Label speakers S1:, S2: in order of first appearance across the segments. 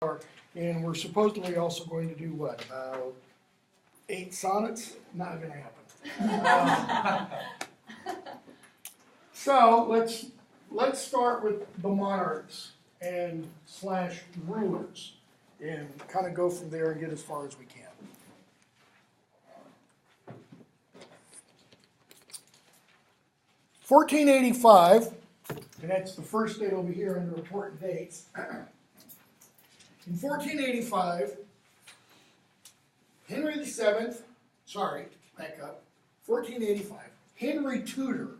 S1: And we're supposedly also going to do what, about 8 sonnets? Not going to happen. So let's start with the monarchs and / rulers and kind of go from there and get as far as we can. (1485), and that's the first date over here under important dates. In 1485, Henry VII, back up, 1485, Henry Tudor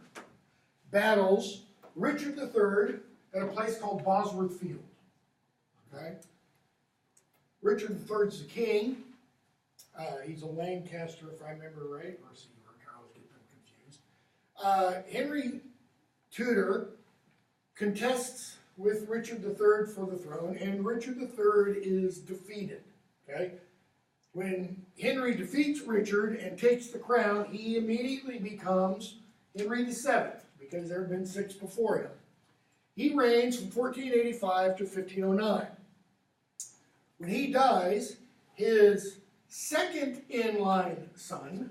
S1: battles Richard III at a place called Bosworth Field. Okay? Richard III is the king. He's a Lancaster, if I remember right, or Seymour. I always get them confused. Henry Tudor contests with Richard III for the throne, and Richard III is defeated. Okay? When Henry defeats Richard and takes the crown, he immediately becomes Henry VII, because there have been 6 before him. He reigns from 1485 to 1509. When he dies, his second-in-line son,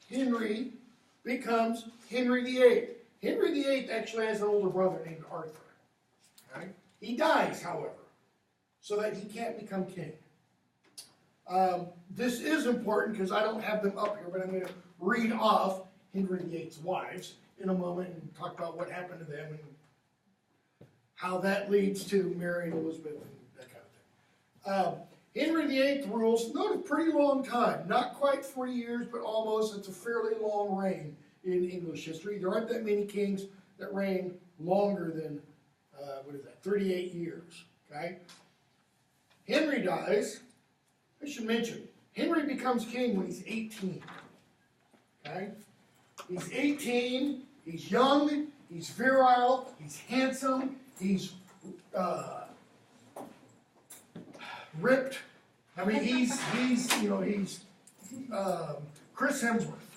S1: Henry, becomes Henry VIII. Henry VIII actually has an older brother named Arthur. Okay? He dies, however, so that he can't become king. This is important because I don't have them up here, but I'm going to read off Henry VIII's wives in a moment and talk about what happened to them and how that leads to Mary and Elizabeth and that kind of thing. Henry VIII rules, not a pretty long time, not quite 40 years, but almost. It's a fairly long reign in English history. There aren't that many kings that reign longer than 38 years. Okay? Henry dies. I should mention, Henry becomes king when he's 18. Okay? He's 18, he's young, he's virile, he's handsome, he's ripped. I mean, he's Chris Hemsworth.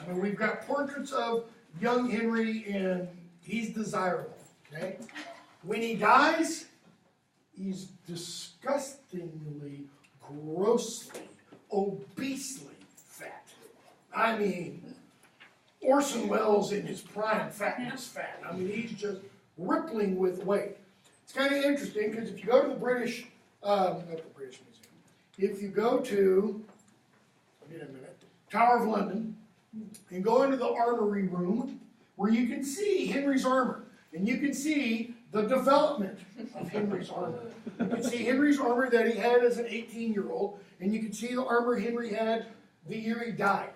S1: I mean, we've got portraits of young Henry, and he's desirable. Okay? When he dies, he's disgustingly, grossly, obesely fat. I mean, Orson Welles in his prime fatness fat. I mean, he's just rippling with weight. It's kind of interesting because if you go to the British, not the British Museum, if you go to, Tower of London, and go into the armory room where you can see Henry's armor, and you can see the development of Henry's armor. You can see Henry's armor that he had as an 18-year-old, and you can see the armor Henry had the year he died.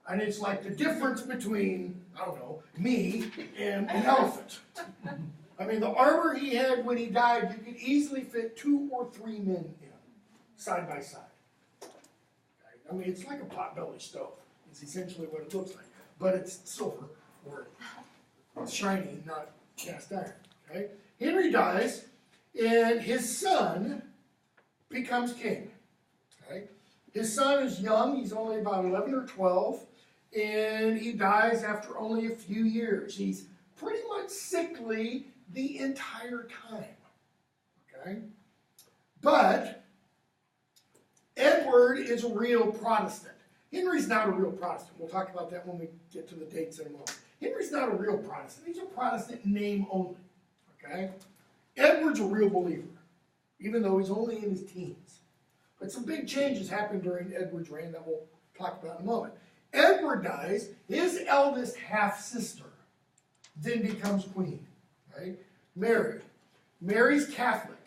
S1: And it's like the difference between, I don't know, me and an elephant. I mean, the armor he had when he died, you could easily fit 2 or 3 men in, side by side. Okay? I mean, it's like a potbelly stove. It's essentially what it looks like. But it's silver, or it's shiny, not cast iron. Okay? Henry dies, and his son becomes king. Okay? His son is young. He's only about 11 or 12. And he dies after only a few years. He's pretty much sickly the entire time. Okay? But Edward is a real Protestant. Henry's not a real Protestant. We'll talk about that when we get to the dates in a moment. Henry's not a real Protestant. He's a Protestant in name only. Okay? Edward's a real believer, even though he's only in his teens. But some big changes happened during Edward's reign that we'll talk about in a moment. Edward dies, his eldest half-sister then becomes queen. Right? Mary. Mary's Catholic.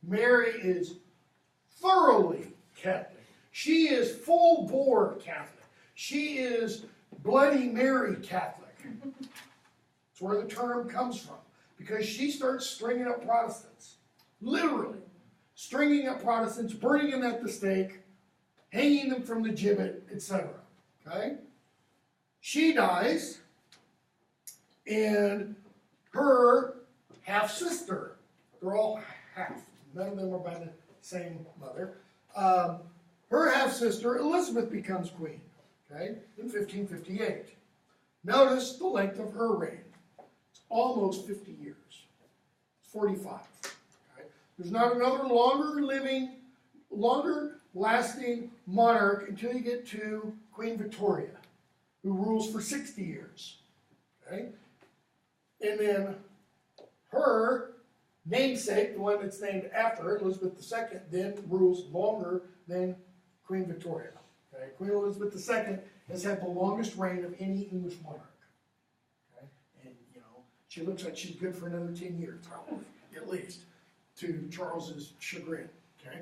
S1: Mary is thoroughly Catholic. She is full-bore Catholic. She is Bloody Mary Catholic. That's where the term comes from. Because she starts stringing up Protestants. Literally. Stringing up Protestants, burning them at the stake, hanging them from the gibbet, etc. Okay? She dies, and her half-sister, they're all half, none of them are by the same mother, her half-sister, Elizabeth, becomes queen, okay, in 1558. Notice the length of her reign. It's almost 50 years. It's 45. There's not another longer lasting monarch until you get to Queen Victoria, who rules for 60 years. Okay? And then her namesake, the one that's named after her, Elizabeth II, then rules longer than Queen Victoria. Okay? Queen Elizabeth II has had the longest reign of any English monarch. Okay? And, you know, she looks like she's good for another 10 years, probably, at least, to Charles's chagrin. Okay?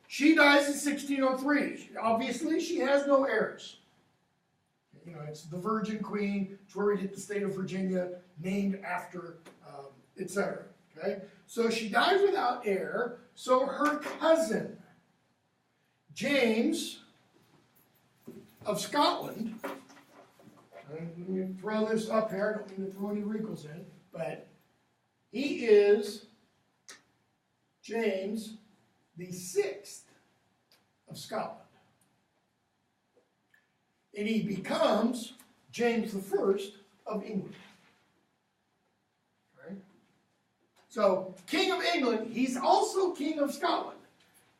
S1: She dies in 1603. Obviously, she has no heirs. You know, it's the Virgin Queen. It's where we get the state of Virginia, named after, etc. Okay, so she dies without heir. So her cousin, James of Scotland. Let me throw this up here. I don't mean to throw any wrinkles in, but he is James the Sixth of Scotland. And he becomes James the First of England. Right? So, King of England, he's also King of Scotland.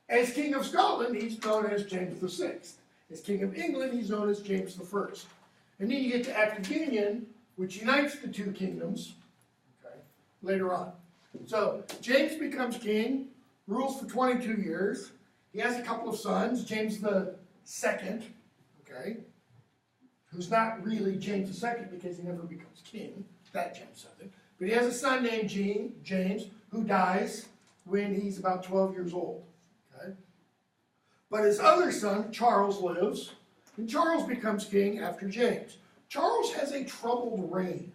S1: As King of Scotland, he's known as James the Sixth. As King of England, he's known as James the First. And then you get to Act of Union, which unites the two kingdoms, okay, later on. So, James becomes king, rules for 22 years. He has a couple of sons, James the Second, okay, who's not really James II because he never becomes king, that James II. But he has a son named James, who dies when he's about 12 years old. Okay? But his other son, Charles, lives, and Charles becomes king after James. Charles has a troubled reign.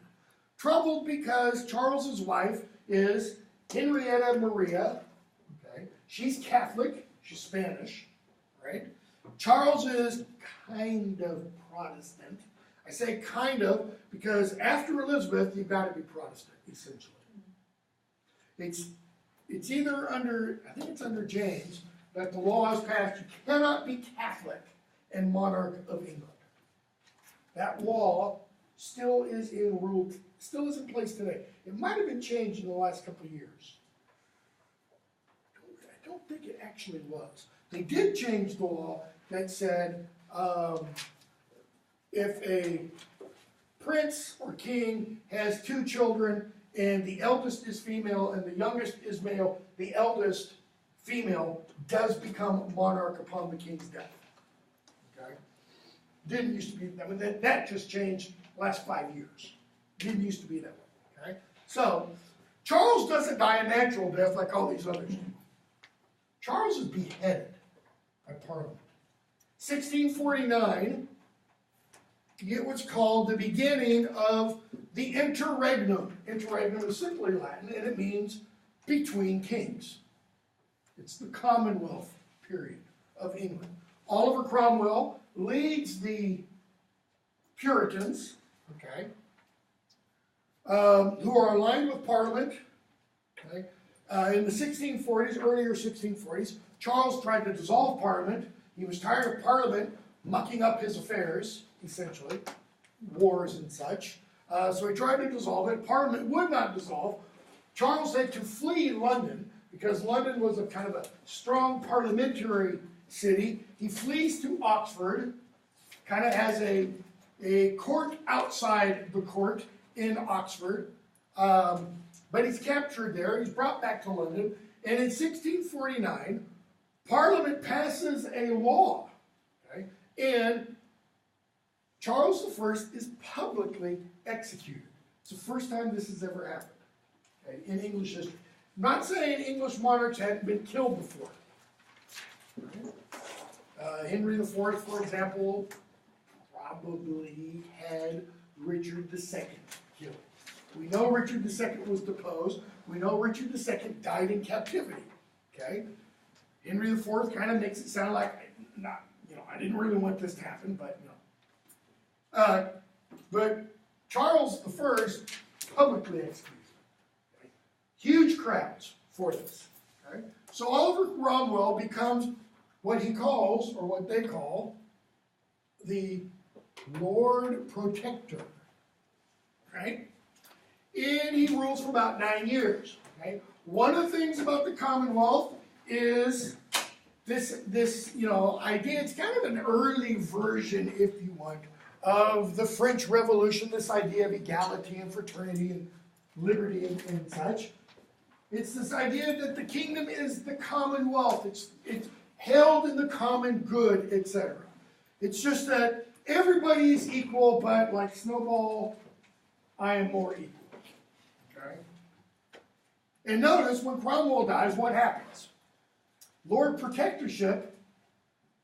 S1: Troubled because Charles's wife is Henrietta Maria. Okay? She's Catholic, she's Spanish, right? Charles is kind of Protestant. I say kind of because after Elizabeth, you've got to be Protestant, essentially. It's either under, I think it's under James, that the law is passed, you cannot be Catholic and monarch of England. That law still is in place today. It might have been changed in the last couple of years. I don't think it actually was. They did change the law that said if a prince or king has two children and the eldest is female and the youngest is male, the eldest female does become monarch upon the king's death. Okay? Didn't used to be, I mean, that just changed last 5 years. Didn't used to be that way. Okay? So, Charles doesn't die a natural death like all these others do. Charles is beheaded by Parliament. 1649, you get what's called the beginning of the interregnum. Interregnum is simply Latin, and it means between kings. It's the Commonwealth period of England. Oliver Cromwell leads the Puritans, okay, who are aligned with Parliament. Okay, in the 1640s, earlier 1640s, Charles tried to dissolve Parliament. He was tired of Parliament mucking up his affairs, essentially, wars and such. So he tried to dissolve it. Parliament would not dissolve. Charles had to flee London because London was a kind of a strong parliamentary city. He flees to Oxford, kind of has a court outside the court in Oxford. But he's captured there. He's brought back to London. And in 1649, Parliament passes a law. Okay? And Charles I is publicly executed. It's the first time this has ever happened, okay, in English history. I'm not saying English monarchs hadn't been killed before. Right? Henry IV, for example, probably had Richard II killed. We know Richard II was deposed. We know Richard II died in captivity. Okay? Henry IV kind of makes it sound like, I didn't really want this to happen, but no. But Charles I publicly executed. Okay? Huge crowds for this. Okay? So Oliver Cromwell becomes what he calls, or what they call, the Lord Protector. Right? And he rules for about 9 years. Okay? one of the things about the Commonwealth is this idea. It's kind of an early version, if you want, of the French Revolution, this idea of equality and fraternity and liberty and such. It's this idea that the kingdom is the Commonwealth. It's held in the common good, etc. It's just that everybody is equal, but like Snowball, I am more equal. Okay? And notice when Cromwell dies, what happens? Lord Protectorship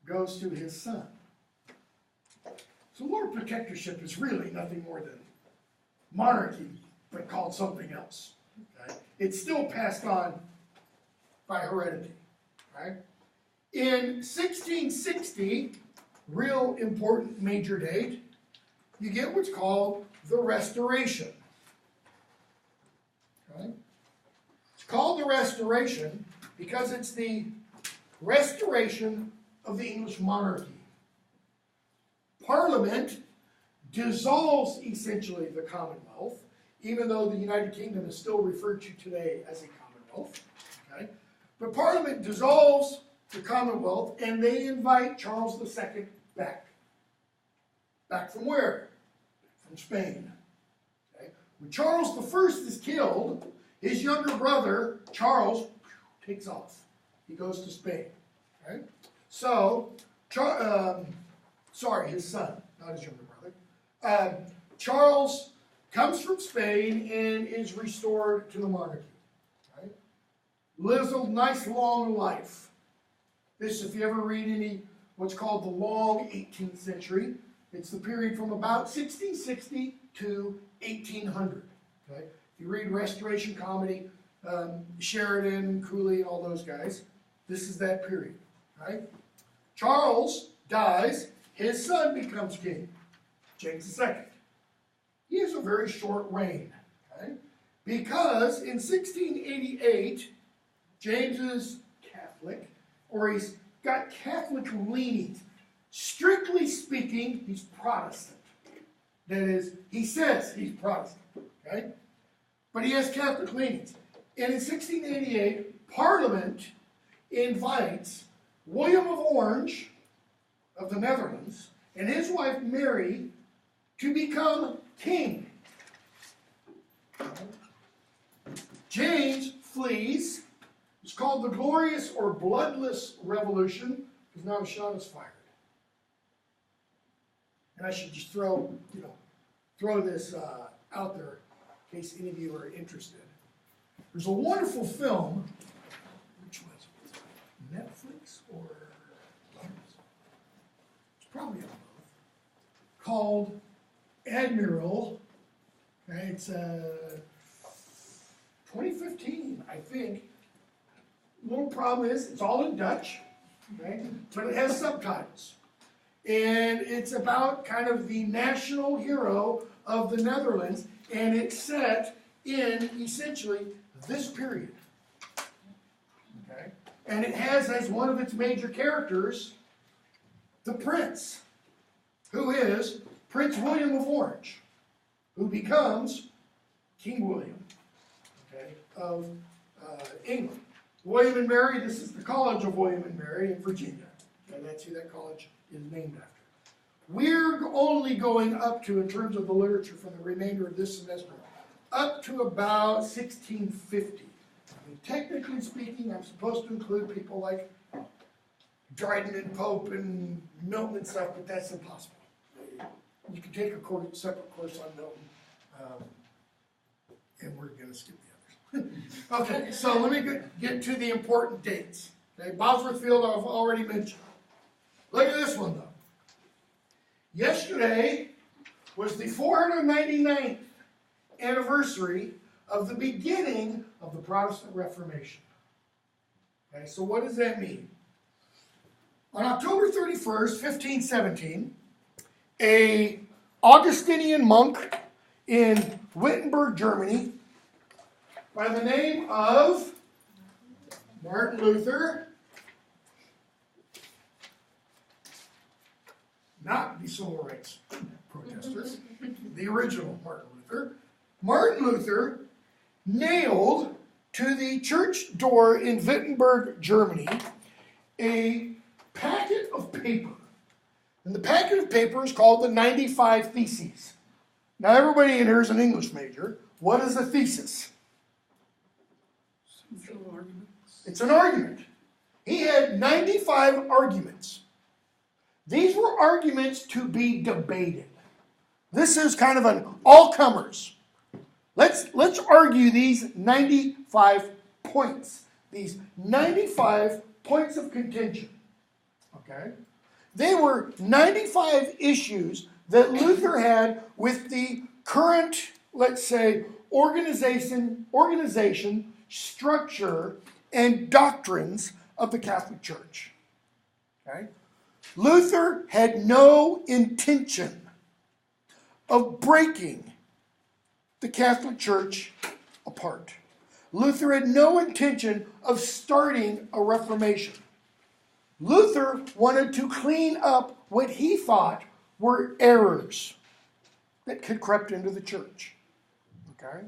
S1: goes to his son. So Lord Protectorship is really nothing more than monarchy, but called something else. Okay? It's still passed on by heredity. Right? In 1660, real important major date, you get what's called the Restoration. Okay? It's called the Restoration because it's the restoration of the English monarchy. Parliament dissolves essentially the Commonwealth, even though the United Kingdom is still referred to today as a Commonwealth. Okay? But Parliament dissolves the Commonwealth and they invite Charles II back. Back from where? From Spain. Okay? When Charles I is killed, his younger brother, Charles, takes off. He goes to Spain. Right? So, his son, not his younger brother. Charles comes from Spain and is restored to the monarchy. Right? Lives a nice long life. This, if you ever read any what's called the long 18th century, it's the period from about 1660 to 1800. Okay? If you read Restoration comedy, Sheridan, Cooley, and all those guys, this is that period. Right? Charles dies, his son becomes king, James II. He has a very short reign, okay? Because in 1688, James is Catholic, or he's got Catholic leanings. Strictly speaking, he's Protestant. That is, he says he's Protestant, okay? But he has Catholic leanings. And in 1688, Parliament invites William of Orange of the Netherlands and his wife Mary to become king. James flees. It's called the Glorious or Bloodless Revolution because not a shot is fired. And I should just throw this out there in case any of you are interested. There's a wonderful film. Which was it? Netflix or it's probably on both. Called Admiral. Okay, it's 2015, I think. Little problem is it's all in Dutch, okay, but it has subtitles. And it's about kind of the national hero of the Netherlands, and it's set in essentially this period. Okay? And it has as one of its major characters the Prince, who is Prince William of Orange, who becomes King William, okay, of England. William and Mary, this is the College of William and Mary in Virginia. And that's who that college is named after. We're only going up to, in terms of the literature for the remainder of this semester, up to about 1650. I mean, technically speaking, I'm supposed to include people like Dryden and Pope and Milton and stuff, but that's impossible. You can take a separate course on Milton, and we're going to skip the others. Okay, so let me get to the important dates. Okay, Bosworth Field I've already mentioned. Look at this one, though. Yesterday was the 499th anniversary of the beginning of the Protestant Reformation. Okay, so what does that mean? On October 31st, 1517, a Augustinian monk in Wittenberg, Germany, by the name of Martin Luther, not the civil rights protesters, the original Martin Luther, nailed to the church door in Wittenberg, Germany, a packet of paper. And the packet of paper is called the 95 Theses. Now, everybody in here is an English major. What is a thesis? It's an argument. He had 95 arguments. These were arguments to be debated. This is kind of an all-comers. Let's argue these 95 points. These 95 points of contention. Okay? They were 95 issues that Luther had with the current, let's say, organization, structure, and doctrines of the Catholic Church. Okay? Luther had no intention of breaking the Catholic Church apart. Luther had no intention of starting a Reformation. Luther wanted to clean up what he thought were errors that had crept into the church. Okay?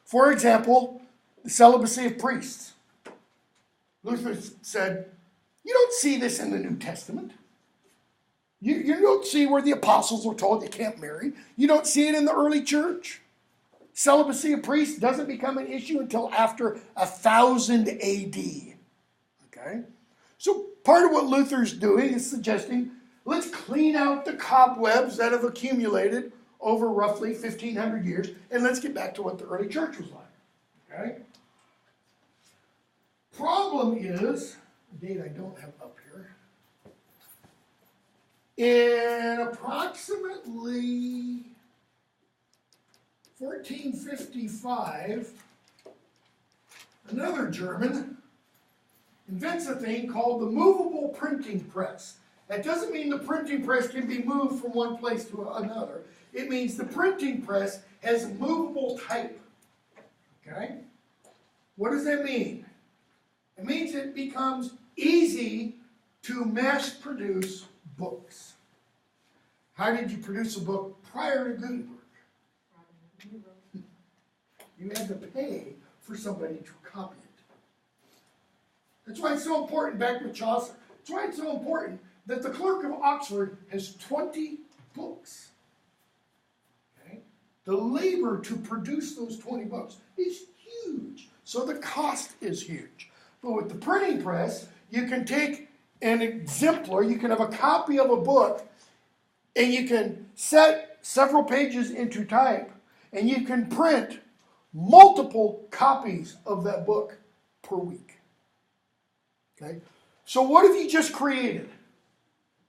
S1: For example, the celibacy of priests. Luther said, you don't see this in the New Testament. You don't see where the apostles were told you can't marry. You don't see it in the early church. Celibacy of priests doesn't become an issue until after 1000 AD. Okay? So part of what Luther's doing is suggesting, let's clean out the cobwebs that have accumulated over roughly 1,500 years, and let's get back to what the early church was like. Okay? Problem is, a date I don't have up here, in approximately 1455, another German invents a thing called the movable printing press. That doesn't mean the printing press can be moved from one place to another. It means the printing press has movable type. Okay? What does that mean? It means it becomes easy to mass produce books. How did you produce a book prior to Gutenberg? You had to pay for somebody to copy it. That's why it's so important, back with Chaucer, that's why it's so important that the Clerk of Oxford has 20 books. Okay? The labor to produce those 20 books is huge. So the cost is huge. But with the printing press, you can take an exemplar, you can have a copy of a book, and you can set several pages into type, and you can print multiple copies of that book per week. Okay? So what have you just created?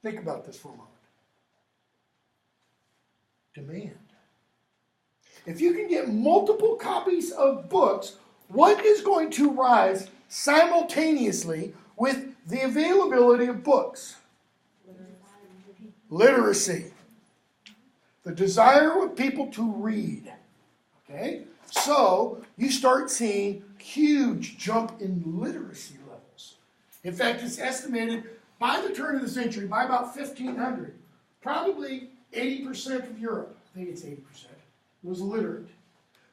S1: Think about this for a moment. Demand. If you can get multiple copies of books, what is going to rise simultaneously with the availability of books? Literacy. The desire of people to read. Okay? So you start seeing huge jump in literacy levels. In fact, it's estimated by the turn of the century, by about 1500, probably 80% of Europe, I think it's 80%, was literate.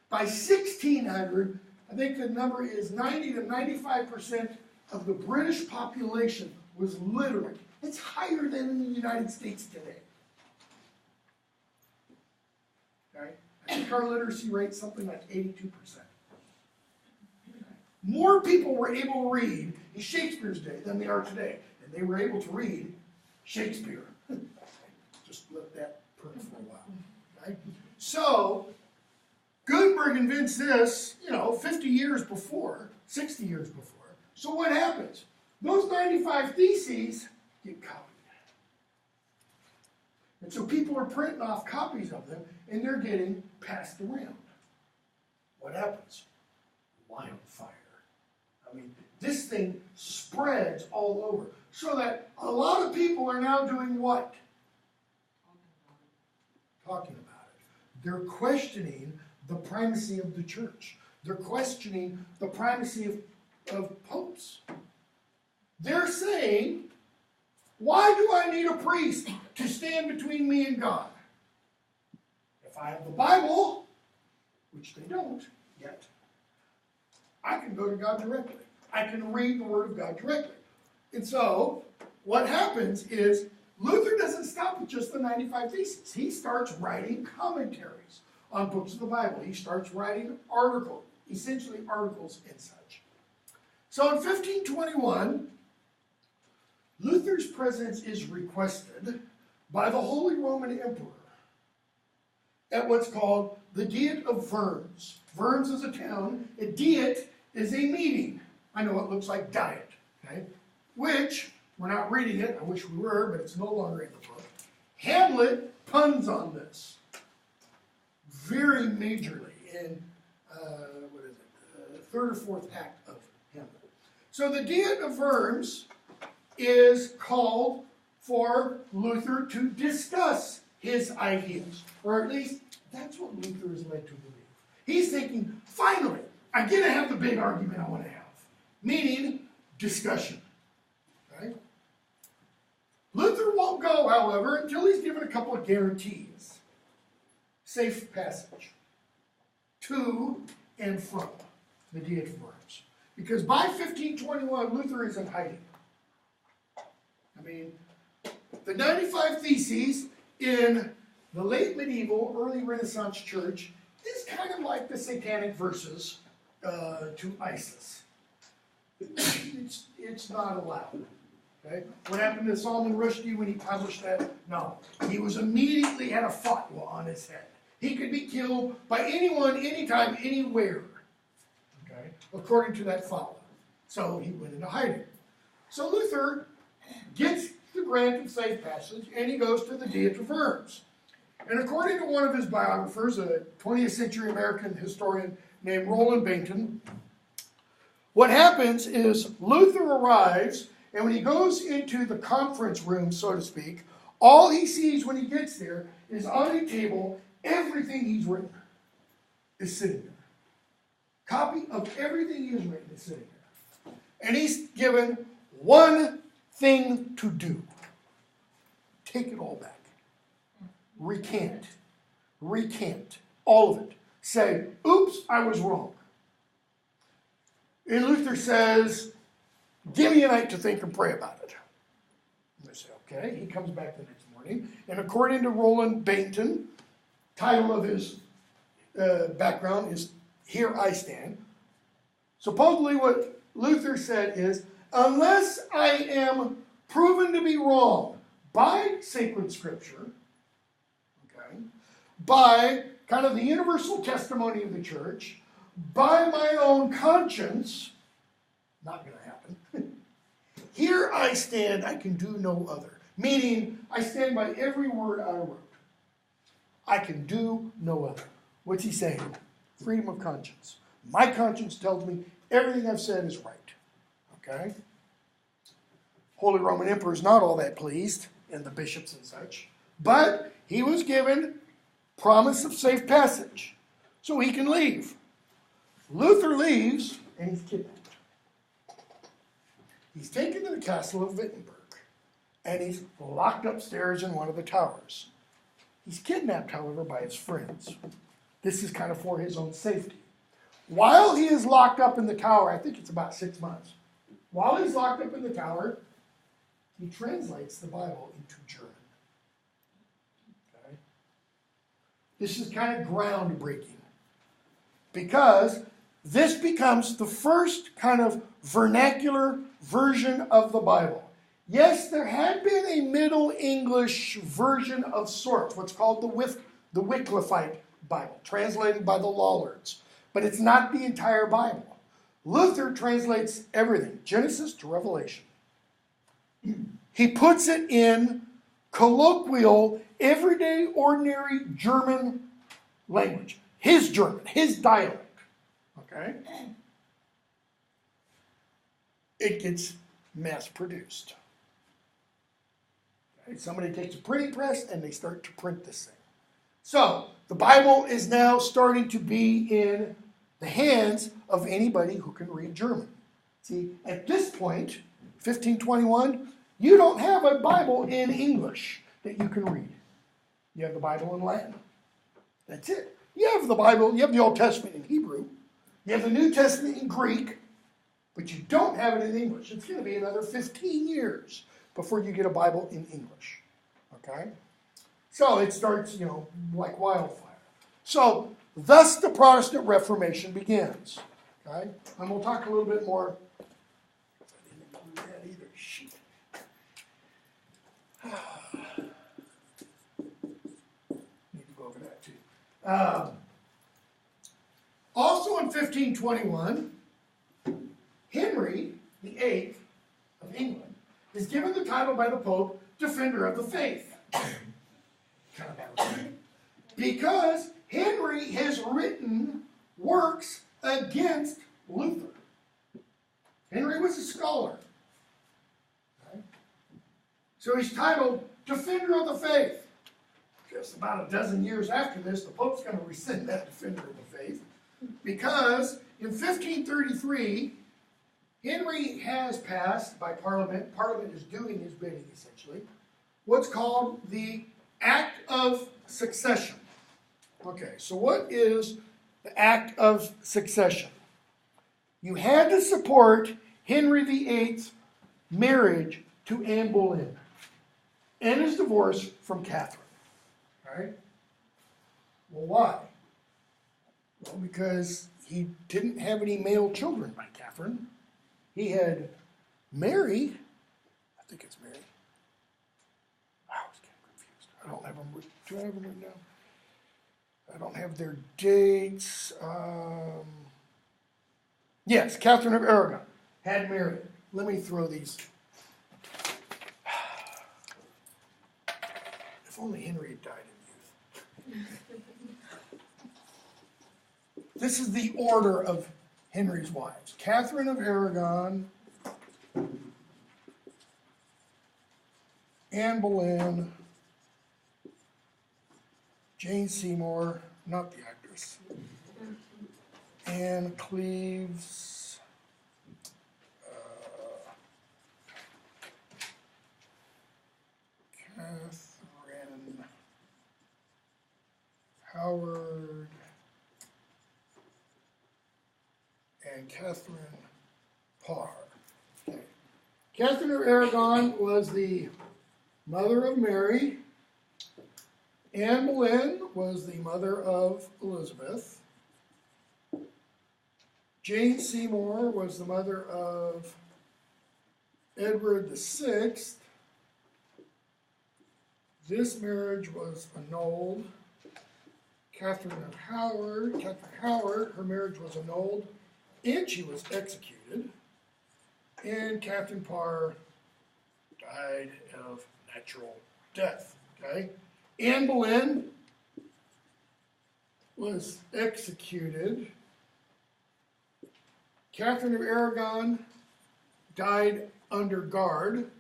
S1: By 1600, I think the number is 90 to 95% of the British population was literate. It's higher than in the United States today. Okay? I think our literacy rate is something like 82%. More people were able to read in Shakespeare's day than they are today. And they were able to read Shakespeare. Just let that print for a while. Okay? So, Gutenberg invents this, 50 years before, 60 years before. So what happens? Those 95 theses get copied. And so people are printing off copies of them, and they're getting passed around. What happens? Wildfire. I mean, this thing spreads all over. So that a lot of people are now doing what? Talking about it. They're questioning the primacy of the church. They're questioning the primacy of popes. They're saying, why do I need a priest to stand between me and God? If I have the Bible, which they don't yet, I can go to God directly. I can read the Word of God directly. And so, what happens is, Luther doesn't stop with just the 95 Theses. He starts writing commentaries on books of the Bible. He starts writing articles, essentially articles and such. So in 1521, Luther's presence is requested by the Holy Roman Emperor at what's called the Diet of Worms. Worms is a town. A diet is a meeting. I know it looks like diet, okay? Which, we're not reading it. I wish we were, but it's no longer in the book. Hamlet puns on this very majorly in, third or fourth act of Hamlet. So the Diet of Worms is called for Luther to discuss his ideas, or at least that's what Luther is led to believe. He's thinking, finally, I get to have the big argument I want to have, meaning discussion. Right? Luther won't go, however, until he's given a couple of guarantees. Safe passage to and from the Diet of Worms. Because by 1521, Luther is in hiding. I mean, the 95 Theses in the late medieval, early Renaissance church is kind of like the satanic verses to Isis. It's not allowed. Okay? What happened to Salman Rushdie when he published that? No. He was immediately had a fatwa on his head. He could be killed by anyone, anytime, anywhere. Okay? According to that fatwa. So he went into hiding. So Luther gets the grant of safe passage, and he goes to the Diet of Worms. And according to one of his biographers, a 20th century American historian named Roland Bainton, what happens is Luther arrives, and when he goes into the conference room, so to speak, all he sees when he gets there is on a table, everything he's written is sitting there. Copy of everything he has written is sitting there. And he's given one thing to do. Take it all back. Recant. Recant. All of it. Say, oops, I was wrong. And Luther says, give me a night to think and pray about it. And they say, okay. He comes back the next morning. And according to Roland Bainton, title of his background is Here I Stand. Supposedly what Luther said is, unless I am proven to be wrong by sacred scripture, okay, by kind of the universal testimony of the church, by my own conscience, not going to happen. Here I stand, I can do no other. Meaning, I stand by every word I wrote. I can do no other. What's he saying? Freedom of conscience. My conscience tells me everything I've said is right. Okay? Holy Roman Emperor is not all that pleased, and the bishops and such. But he was given promise of safe passage, so he can leave. Luther leaves, and he's kidnapped. He's taken to the castle of Wittenberg, and he's locked upstairs in one of the towers. He's kidnapped, however, by his friends. This is kind of for his own safety. While he is locked up in the tower, I think it's about 6 months, while he's locked up in the tower, he translates the Bible into German. Okay? This is kind of groundbreaking, because this becomes the first kind of vernacular version of the Bible. Yes, there had been a Middle English version of sorts, what's called the Wycliffite Bible, translated by the Lollards. But it's not the entire Bible. Luther translates everything, Genesis to Revelation. He puts it in colloquial, everyday, ordinary German language. His German, his dialect. Okay? It gets mass-produced. Okay? Somebody takes a printing press and they start to print this thing. So, the Bible is now starting to be in the hands of anybody who can read German. See, at this point, 1521, you don't have a Bible in English that you can read. You have the Bible in Latin. That's it. You have the Bible, you have the Old Testament in Hebrew, You have the New Testament in Greek, but you don't have it in English. It's going to be another 15 years before you get a Bible in English. Okay? So it starts, like wildfire. So, thus the Protestant Reformation begins. Okay? And we'll talk a little bit more. I didn't include that either. Shit. Need to go over that too. Also in 1521, Henry VIII of England is given the title by the Pope, Defender of the Faith. Kind of ironic. Because Henry has written works against Luther. Henry was a scholar. Okay? So he's titled Defender of the Faith. Just about a dozen years after this, the Pope's going to rescind that Defender of the Faith. Because in 1533, Henry has passed by Parliament, Parliament is doing his bidding essentially, what's called the Act of Succession. Okay, so what is the Act of Succession? You had to support Henry VIII's marriage to Anne Boleyn and his divorce from Catherine. All right? Well, why? Well, because he didn't have any male children by Catherine. He had Mary. I think it's Mary. I was getting confused. I don't have them. Do I have them right now? I don't have their dates. Yes, Catherine of Aragon had Mary. Let me throw these. If only Henry had died in youth. This is the order of Henry's wives. Catherine of Aragon, Anne Boleyn, Jane Seymour, not the actress, Anne Cleves, Catherine Howard, and Catherine Parr. Okay. Catherine of Aragon was the mother of Mary. Anne Boleyn was the mother of Elizabeth. Jane Seymour was the mother of Edward VI. This marriage was annulled. Catherine Howard, her marriage was annulled, and she was executed. And Catherine Parr died of natural death. Okay? Anne Boleyn was executed. Catherine of Aragon died under guard.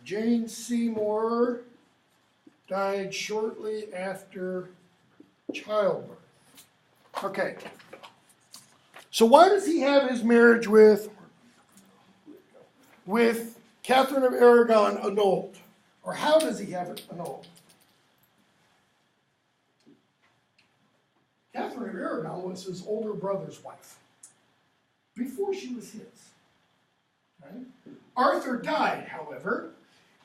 S1: Jane Seymour died shortly after childbirth. Okay. So why does he have his marriage with Catherine of Aragon annulled? Or how does he have it annulled? Catherine of Aragon was his older brother's wife before she was his. Okay? Arthur died, however,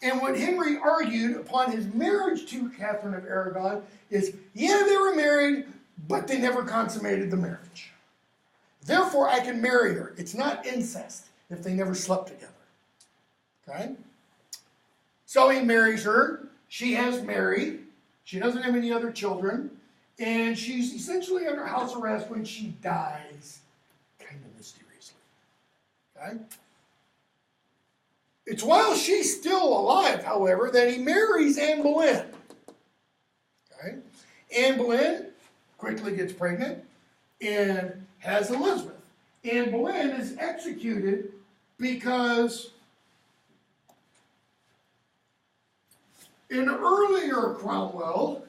S1: and what Henry argued upon his marriage to Catherine of Aragon is, yeah, they were married, but they never consummated the marriage. Therefore, I can marry her. It's not incest if they never slept together. Okay? So he marries her. She has Mary. She doesn't have any other children. And she's essentially under house arrest when she dies, kind of mysteriously. Okay? It's while she's still alive, however, that he marries Anne Boleyn. Okay? Anne Boleyn quickly gets pregnant and has Elizabeth. Anne Boleyn is executed because in earlier Cromwell,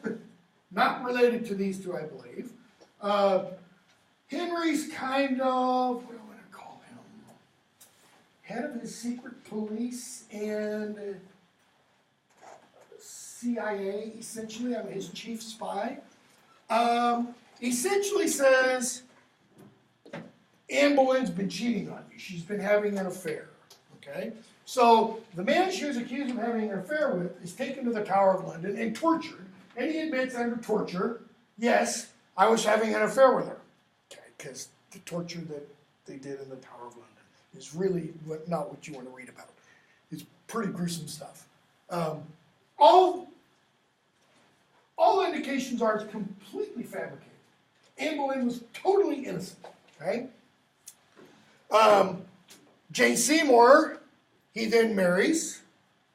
S1: not related to these two, I believe, Henry's kind of, what do I want to call him? Head of his secret police and CIA, essentially, his chief spy, essentially says, Anne Boleyn's been cheating on you. She's been having an affair, okay? So the man she was accused of having an affair with is taken to the Tower of London and tortured, and he admits under torture, yes, I was having an affair with her, okay? Because the torture that they did in the Tower of London is really not what you want to read about. It's pretty gruesome stuff. All indications are it's completely fabricated. Anne Boleyn was totally innocent, okay? Jane Seymour, he then marries,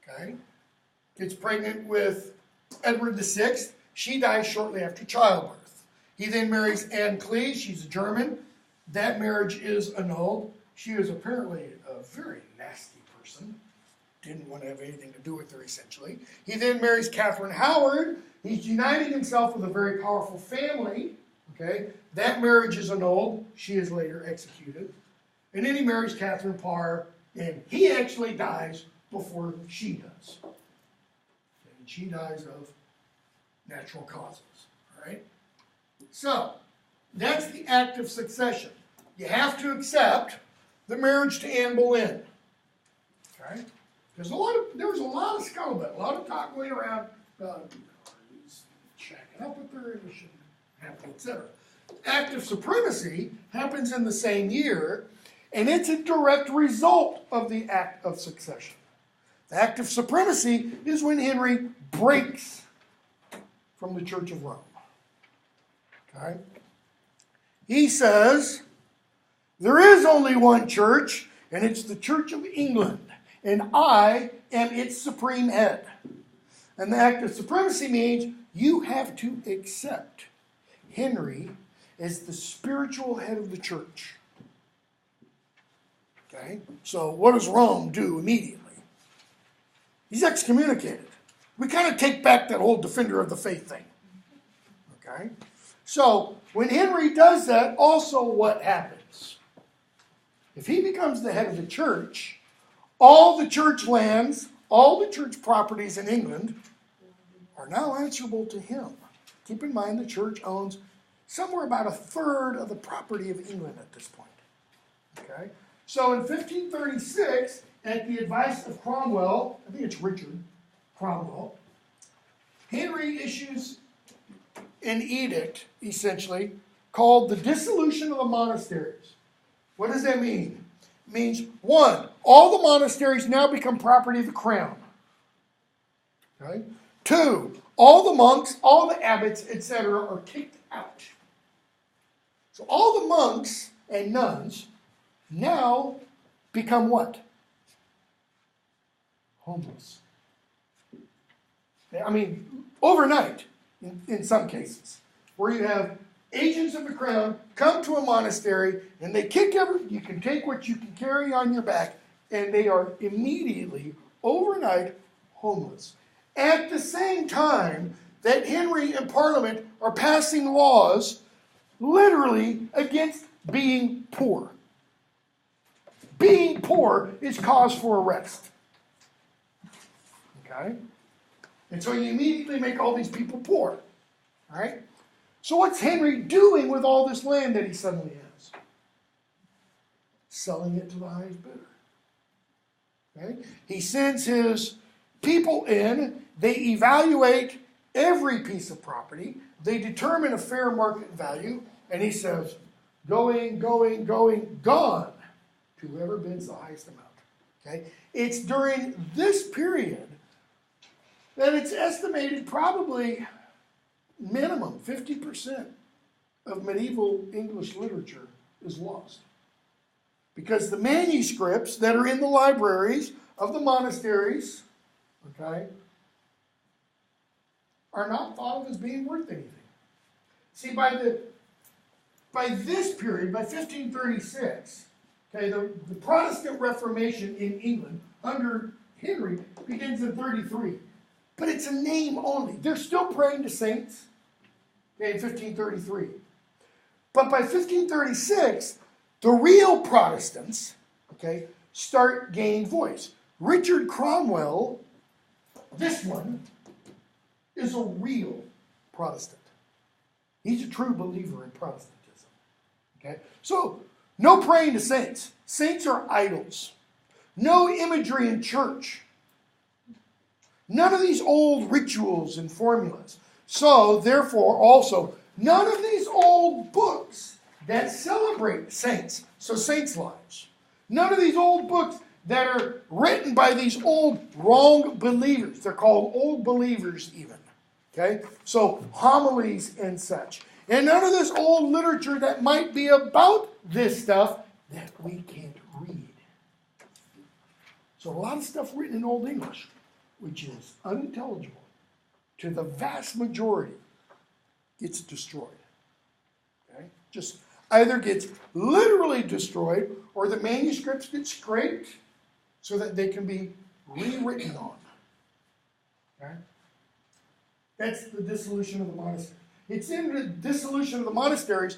S1: okay? Gets pregnant with Edward VI. She dies shortly after childbirth. He then marries Anne Cleves. She's a German. That marriage is annulled. She was apparently a very nasty person. Didn't want to have anything to do with her, essentially. He then marries Catherine Howard. He's uniting himself with a very powerful family. Okay, that marriage is annulled. She is later executed. And then he marries Catherine Parr, and he actually dies before she does. And she dies of natural causes. All right? So, that's the act of succession. You have to accept the marriage to Anne Boleyn. Okay? There was a lot of scuttlebutt, a lot of talk going around about he's shacking up with her and it shouldn't happen, etc. Act of Supremacy happens in the same year, and it's a direct result of the Act of Succession. The Act of Supremacy is when Henry breaks from the Church of Rome. Okay? He says, there is only one church, and it's the Church of England, and I am its supreme head. And the Act of Supremacy means you have to accept Henry as the spiritual head of the church. Okay? So what does Rome do immediately? He's excommunicated. We kind of take back that whole defender of the faith thing. Okay? So when Henry does that, also what happens? If he becomes the head of the church, all the church lands, all the church properties in England are now answerable to him. Keep in mind the church owns somewhere about a third of the property of England at this point. Okay? So in 1536, at the advice of Cromwell, I think it's Richard Cromwell, Henry issues an edict, essentially, called the Dissolution of the Monasteries. What does that mean? It means, one, all the monasteries now become property of the crown. Okay? Two, all the monks, all the abbots, etc., are kicked out. So all the monks and nuns now become what? Homeless. I mean, overnight, in some cases, where you have agents of the crown come to a monastery and they kick you can take what you can carry on your back, and they are immediately, overnight, homeless. At the same time that Henry and Parliament are passing laws literally against being poor. Being poor is cause for arrest. Okay? And so you immediately make all these people poor. All right? So what's Henry doing with all this land that he suddenly has? Selling it to the highest bidder. Okay? He sends his people in, they evaluate every piece of property, they determine a fair market value, and he says, going, gone to whoever bids the highest amount. Okay? It's during this period that it's estimated probably minimum 50% of medieval English literature is lost. Because the manuscripts that are in the libraries of the monasteries, okay, are not thought of as being worth anything. See, by this period, by 1536, okay, the Protestant Reformation in England under Henry begins in 33. But it's a name only. They're still praying to saints, okay, in 1533. But by 1536, the real Protestants, okay, start gaining voice. Richard Cromwell, this one, is a real Protestant. He's a true believer in Protestantism. Okay? So No praying to saints. Saints are idols. No imagery in church. None of these old rituals and formulas. So, therefore, also, none of these old books that celebrate saints. So, saints' lives. None of these old books that are written by these old wrong believers. They're called old believers even. Okay? So, homilies and such. And none of this old literature that might be about this stuff that we can't read. So, a lot of stuff written in Old English, which is unintelligible to the vast majority, gets destroyed. Okay? Just either gets literally destroyed or the manuscripts get scraped so that they can be rewritten on. Okay? That's the dissolution of the monastery. It's in the dissolution of the monasteries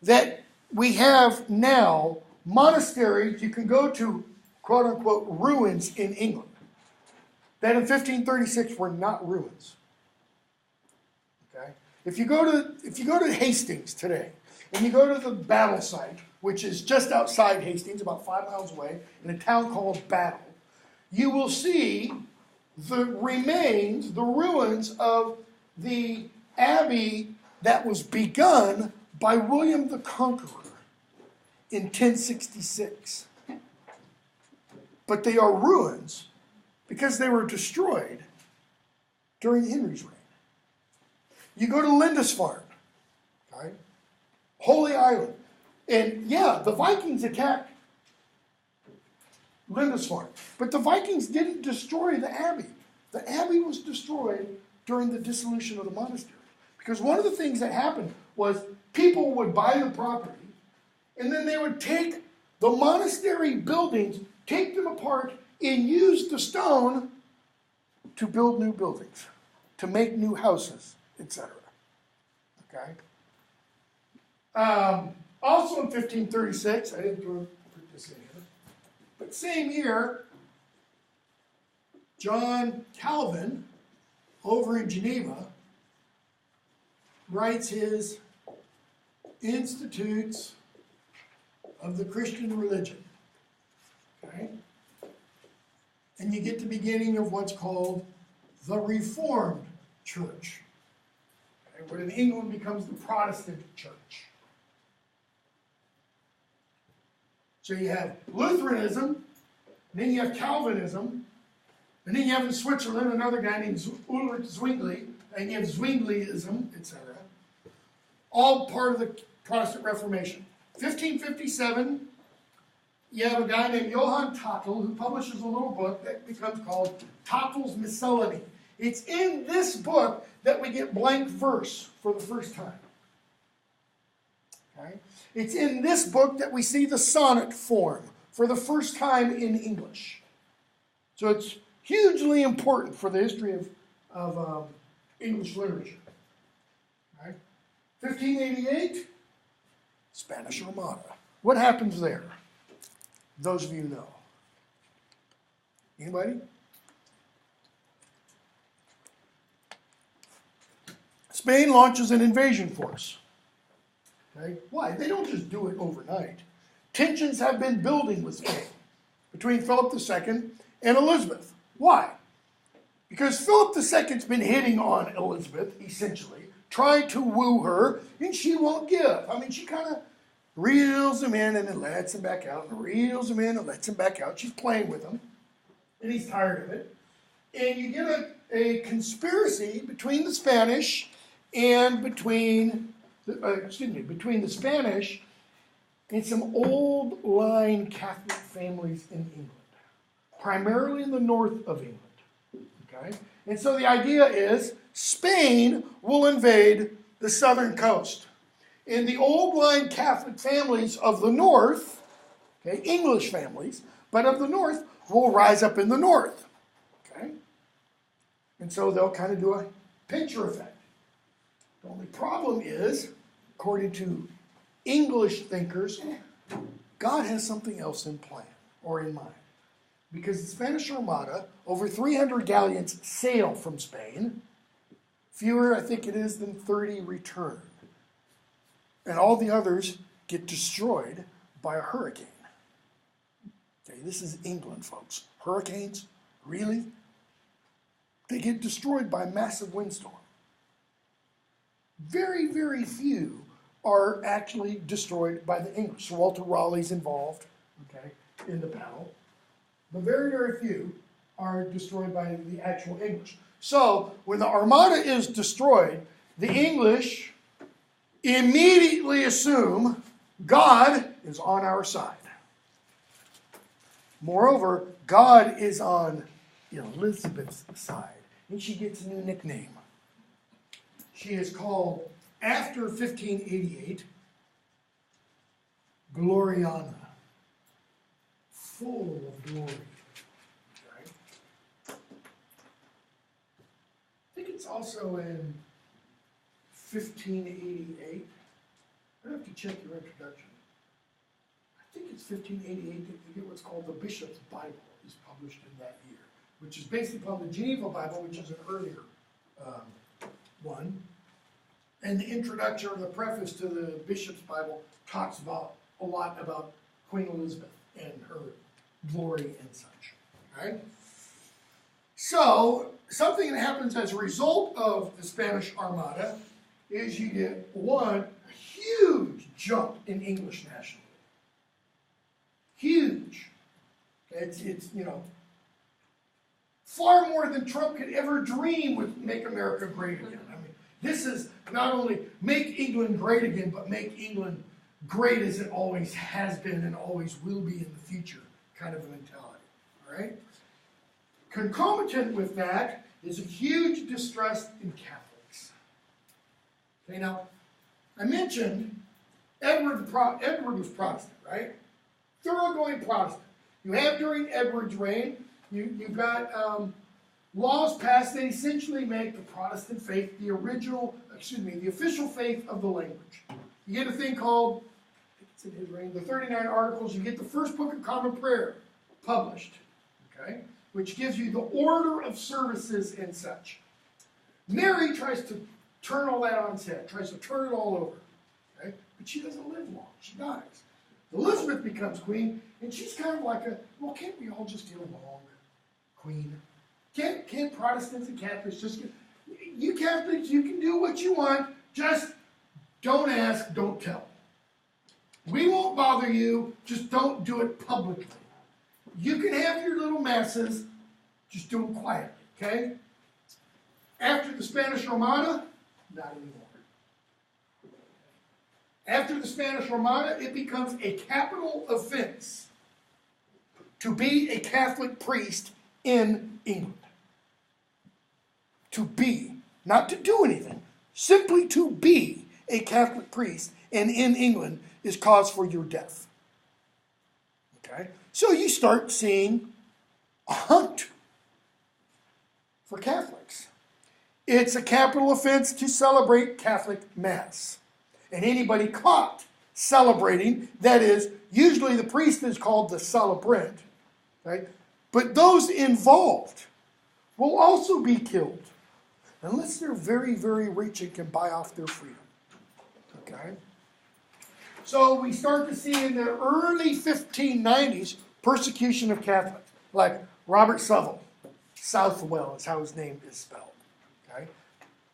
S1: that we have now monasteries. You can go to quote-unquote ruins in England that in 1536 were not ruins. Okay? If you go to Hastings today, and you go to the battle site, which is just outside Hastings, about 5 miles away, in a town called Battle, you will see the remains, the ruins of the abbey that was begun by William the Conqueror in 1066. But they are ruins because they were destroyed during Henry's reign. You go to Lindisfarne, okay? Holy Island. And yeah, the Vikings attacked Lindisfarne. But the Vikings didn't destroy the abbey. The abbey was destroyed during the dissolution of the monastery. Because one of the things that happened was people would buy the property, and then they would take the monastery buildings, take them apart, and use the stone to build new buildings, to make new houses, etc. Okay? Also in 1536, I didn't put this in here, but same year, John Calvin, over in Geneva, writes his Institutes of the Christian Religion. Okay? And you get the beginning of what's called the Reformed Church, okay? What in England becomes the Protestant Church. So you have Lutheranism, then you have Calvinism, and then you have in Switzerland another guy named Ulrich Zwingli, and you have Zwingliism, etc. All part of the Protestant Reformation. 1557, you have a guy named Johann Tottel who publishes a little book that becomes called Tottel's Miscellany. It's in this book that we get blank verse for the first time. Okay? It's in this book that we see the sonnet form for the first time in English. So it's hugely important for the history of English literature. Right? 1588, Spanish Armada. What happens there? Those of you know. Anybody? Spain launches an invasion force. Okay? Why? They don't just do it overnight. Tensions have been building with Spain between Philip II and Elizabeth. Why? Because Philip II's been hitting on Elizabeth, essentially, trying to woo her, and she won't give. I mean, she kind of reels him in and then lets him back out, and reels him in and lets him back out. She's playing with him, and he's tired of it. And you get a conspiracy between the Spanish and between the Spanish and some old line Catholic families in England, primarily in the north of England. Okay? And so the idea is Spain will invade the southern coast. And the old line Catholic families of the north, okay, English families, but of the north, will rise up in the north. Okay? And so they'll kind of do a pincher effect. The only problem is, according to English thinkers, God has something else in plan or in mind. Because the Spanish Armada, over 300 galleons sail from Spain. Fewer, I think it is, than 30 return. And all the others get destroyed by a hurricane. Okay, this is England, folks. Hurricanes, really? They get destroyed by a massive windstorm. Very, very few are actually destroyed by the English. Sir Walter Raleigh's involved, okay, in the battle. But very, very few are destroyed by the actual English. So, when the Armada is destroyed, the English immediately assume God is on our side. Moreover, God is on Elizabeth's side, and she gets a new nickname. She is called, after 1588, Gloriana, full of glory. Okay? I think it's also in 1588. I have to check your introduction. I think it's 1588 that you get what's called the Bishop's Bible is published in that year, which is based upon the Geneva Bible, which is an earlier one. And the introduction or the preface to the Bishop's Bible talks about a lot about Queen Elizabeth and her glory and such. Right? So, something that happens as a result of the Spanish Armada is you get one huge jump in English nationalism. Huge. It's far more than Trump could ever dream would make America great again. I mean, this is not only make England great again, but make England great as it always has been and always will be in the future kind of a mentality. All right? Concomitant with that is a huge distrust in Catholics. Okay, now, I mentioned Edward was Protestant, right? Thoroughgoing Protestant. You have during Edward's reign, you've got laws passed that essentially make the Protestant faith the official faith of the language. You get a thing called, I think it's in his reign, the 39 Articles. You get the first Book of Common Prayer published, okay, which gives you the order of services and such. Mary tries to turn all that on its head, tries to turn it all over, okay, but she doesn't live long. She dies. Elizabeth becomes queen, and she's kind of like well, can't we all just get along, queen? Can't Protestants and Catholics just you Catholics, you can do what you want, just don't ask, don't tell. We won't bother you, just don't do it publicly. You can have your little masses, just do them quietly, okay? After the Spanish Armada, not anymore. After the Spanish Armada, it becomes a capital offense to be a Catholic priest in England. To be, not to do anything, simply to be a Catholic priest and in England is cause for your death. Okay? So you start seeing a hunt for Catholics. It's a capital offense to celebrate Catholic Mass. And anybody caught celebrating, that is, usually the priest is called the celebrant, right? But those involved will also be killed, unless they're very, very rich and can buy off their freedom, okay? So we start to see in the early 1590s persecution of Catholics, like Robert Southwell. Southwell is how his name is spelled, okay?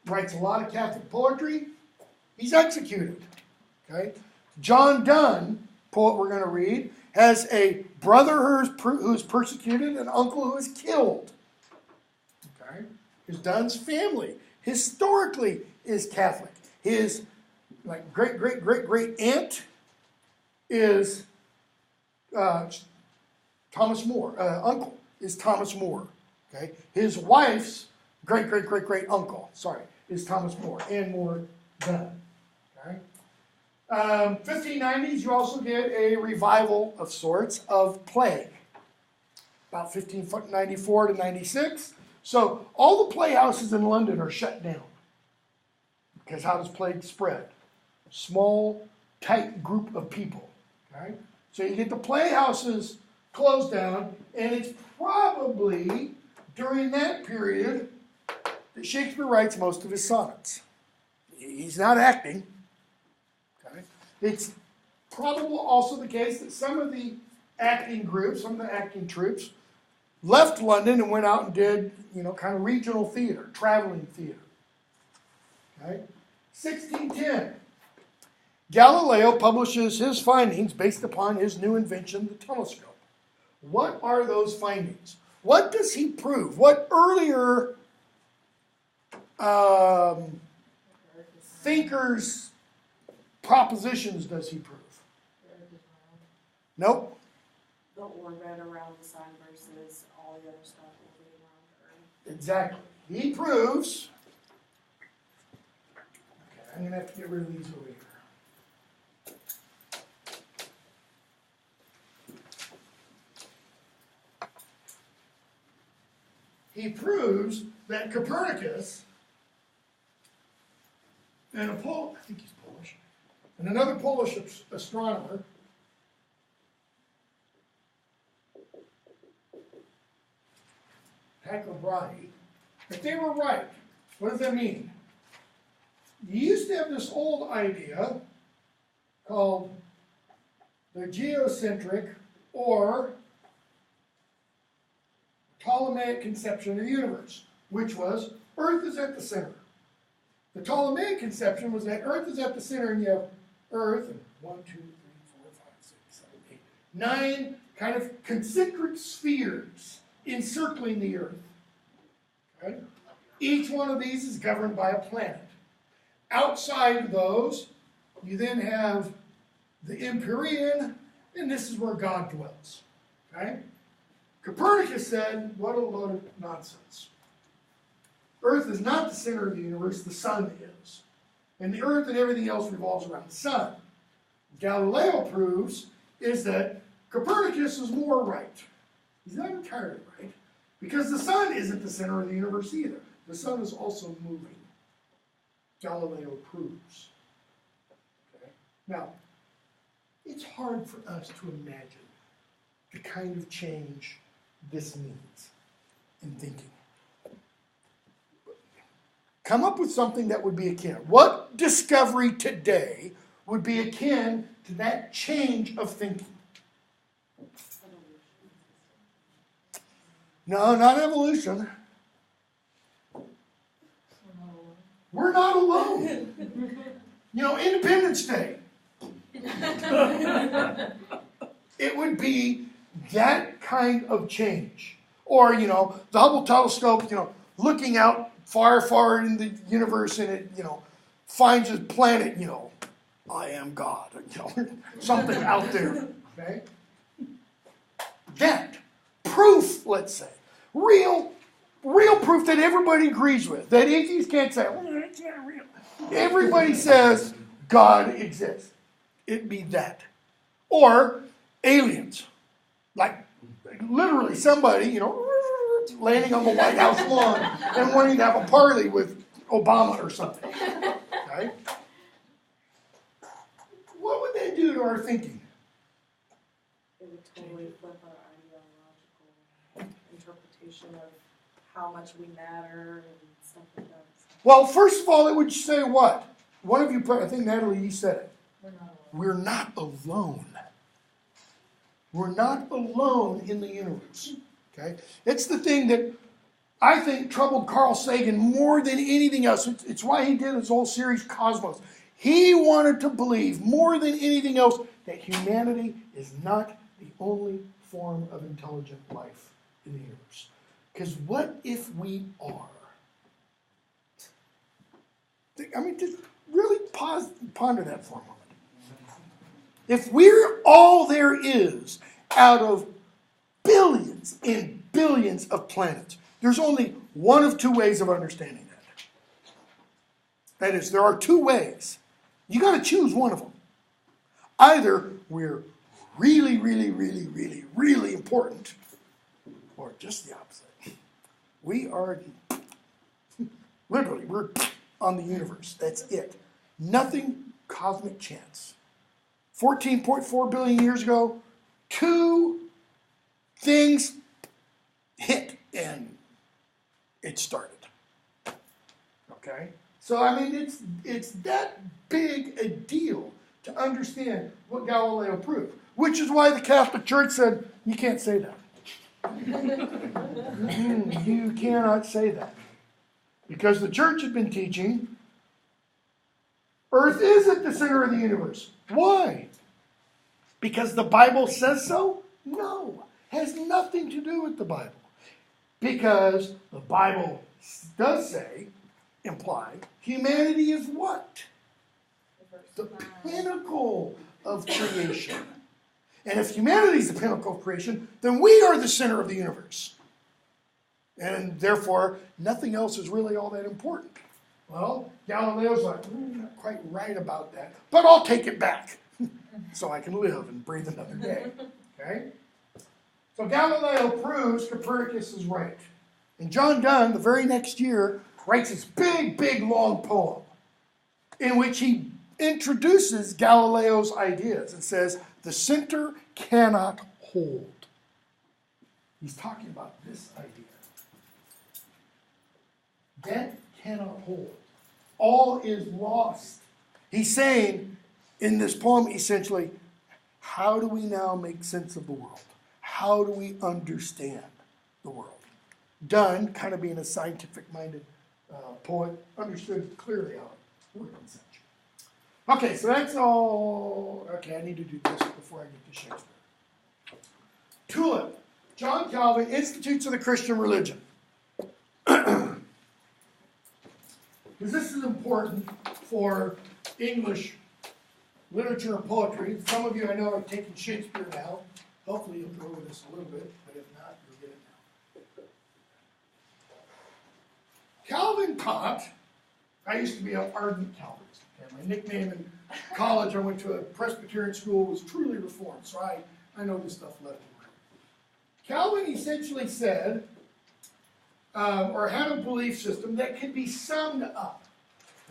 S1: Writes a lot of Catholic poetry. He's executed, okay? John Donne, poet we're going to read, has a brother who's persecuted, an uncle who is killed, okay? His Donne's family historically is Catholic. His great aunt is Thomas More. Uncle is Thomas More, okay? His wife's great uncle, is Thomas More, and More Donne. Okay. 1590s, you also get a revival of sorts of plague. About 1594 to 96. So all the playhouses in London are shut down. Because how does plague spread? Small, tight group of people. Okay? So you get the playhouses closed down, and it's probably during that period that Shakespeare writes most of his sonnets. He's not acting. Okay? It's probable also the case that some of the acting groups, some of the acting troops, left London and went out and did, kind of regional theater, traveling theater. Okay? 1610. Galileo publishes his findings based upon his new invention, the telescope. What are those findings? What does he prove? What earlier thinkers' propositions does he prove? Nope.
S2: The orbit around the sun versus all the other stuff orbiting around the Earth. Exactly.
S1: He proves. Okay, I'm going to have to get rid of these over here. He proves that Copernicus and I think he's Polish, and another Polish astronomer Depravity, that they were right. What does that mean? You used to have this old idea called the geocentric or Ptolemaic conception of the universe, which was Earth is at the center. The Ptolemaic conception was that Earth is at the center, and you have Earth and 1, 2, 3, 4, 5, 6, 7, 8, 9 kind of concentric spheres encircling the Earth. Okay? Each one of these is governed by a planet. Outside of those, you then have the Empyrean, and this is where God dwells. Okay? Copernicus said, what a load of nonsense. Earth is not the center of the universe, the sun is. And the Earth and everything else revolves around the sun. Galileo proves is that Copernicus is more right. He's not entirely right, because the sun isn't the center of the universe either. The sun is also moving. Galileo proves. Okay? Now, it's hard for us to imagine the kind of change this means in thinking. Come up with something that would be akin. What discovery today would be akin to that change of thinking? No, not evolution. We're not alone. Independence Day. It would be that kind of change. Or, the Hubble telescope, looking out far, far in the universe, and it, finds a planet, I am God, something out there, okay? That proof, let's say, real proof that everybody agrees with, that atheists can't say, it's not real. Everybody says God exists. It'd be that. Or aliens, like literally somebody, landing on the White House lawn and wanting to have a party with Obama or something. Okay? What would that do to our thinking?
S2: It would totally flip our ideological interpretation of how much we matter and stuff like that.
S1: Well, first of all, it would say what? One of you, I think Natalie, you said it. We're not alone. We're not alone in the universe. Okay? It's the thing that I think troubled Carl Sagan more than anything else. It's why he did his whole series, Cosmos. He wanted to believe more than anything else that humanity is not the only form of intelligent life in the universe. Because what if we are? Just really ponder that for a moment. If we're all there is out of billions and billions of planets, there's only one of two ways of understanding that. That is, there are two ways. You got to choose one of them. Either we're really, really, really, really, really important, or just the opposite. We are, literally, we're on the universe. That's it. Nothing cosmic chance. 14.4 billion years ago, two things hit and it started. Okay? So, it's that big a deal to understand what Galileo proved, which is why the Catholic Church said, you can't say that. You cannot say that. Because the church had been teaching, Earth is at the center of the universe. Why? Because the Bible says so? No. Has nothing to do with the Bible. Because the Bible does say, imply, humanity is what? The pinnacle of creation. And if humanity is the pinnacle of creation, then we are the center of the universe. And therefore, nothing else is really all that important. Well, Galileo's like, not quite right about that, but I'll take it back so I can live and breathe another day. Okay? So Galileo proves Copernicus is right. And John Donne, the very next year, writes this big, big, long poem in which he introduces Galileo's ideas and says, the center cannot hold. He's talking about this idea. That cannot hold. All is lost. He's saying in this poem, essentially, how do we now make sense of the world? How do we understand the world? Donne, kind of being a scientific-minded poet, understood clearly how it worked in such. Okay, so that's all. Okay, I need to do this before I get to Shakespeare. Tulip. John Calvin, Institutes of the Christian Religion. Because this is important for English literature and poetry. Some of you I know are taking Shakespeare now. Hopefully you'll go over this a little bit, but if not, you'll get it now. Calvin taught, I used to be an ardent Calvinist. Okay? My nickname in college, I went to a Presbyterian school, was truly Reformed, so I know this stuff left and right. Calvin essentially said, or had a belief system that can be summed up,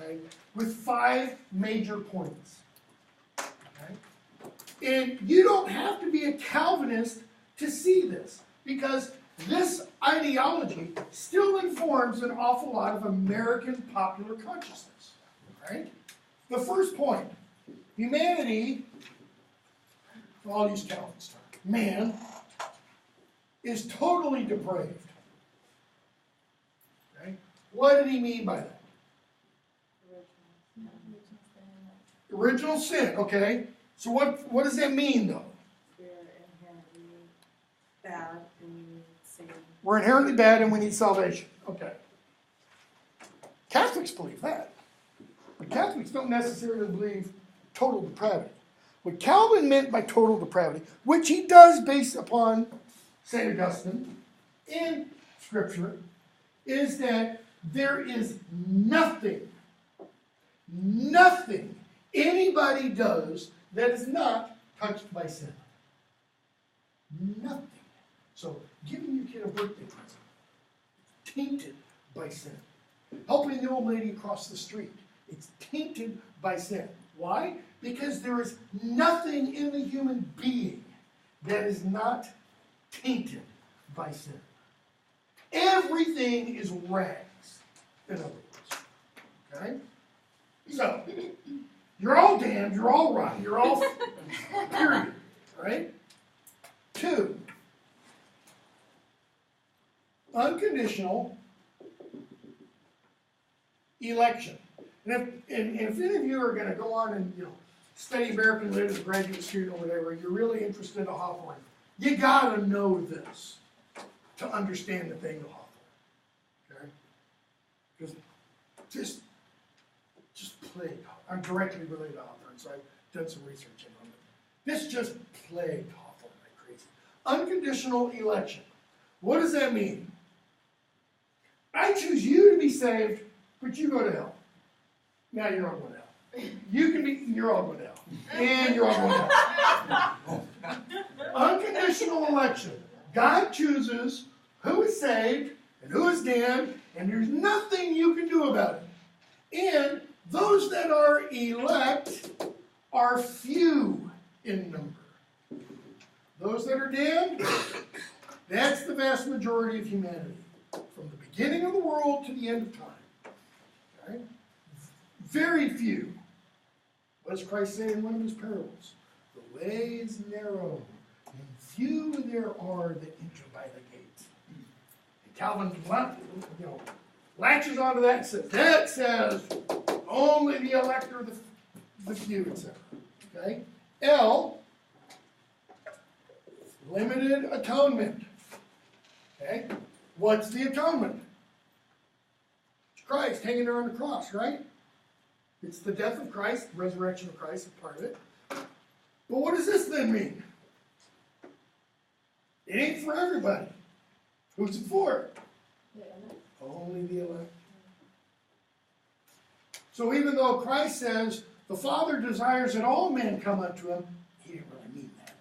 S1: okay, with 5 major points. Okay? And you don't have to be a Calvinist to see this, because this ideology still informs an awful lot of American popular consciousness. Right? The first point, humanity, I'll use Calvin's term, man, is totally depraved. Okay? What did he mean by that? Original sin, okay. So what does that mean, though?
S2: We're inherently bad and we need saving.
S1: We're inherently bad and we need salvation. Okay. Catholics believe that. But Catholics don't necessarily believe total depravity. What Calvin meant by total depravity, which he does based upon St. Augustine in Scripture, is that there is nothing anybody does that is not touched by sin. Nothing. So, giving your kid a birthday present, tainted by sin. Helping the old lady across the street, it's tainted by sin. Why? Because there is nothing in the human being that is not tainted by sin. Everything is rags, in other words. Okay? So, you're all damned, you're all rotten, you're all period. Right? 2, unconditional election. And if any of you are going to go on and study American Lit as a graduate student or whatever, you're really interested in Hawthorne, you got to know this to understand the thing of Hawthorne. Okay? Because just plagued. I'm directly related to Hawthorne, so I've done some research on it. This just plagued Hawthorne like crazy. Unconditional election. What does that mean? I choose you to be saved, but you go to hell. Now you're all going to hell. You're all going to hell. And you're all going to hell. Unconditional election. God chooses who is saved and who is damned, and there's nothing you can do about it. And those that are elect are few in number. Those that are damned, that's the vast majority of humanity. From the beginning of the world to the end of time. Okay? Very few. What does Christ say in one of his parables? The way is narrow, and few there are that enter by the gate. And Calvin, latches onto that and says, that says only the elect are the few, etc. Okay? L, limited atonement. Okay? What's the atonement? It's Christ hanging there on the cross, right? It's the death of Christ, the resurrection of Christ, is part of it. But what does this then mean? It ain't for everybody. Who's it for? Only the elect. So even though Christ says the Father desires that all men come unto him, he didn't really mean that.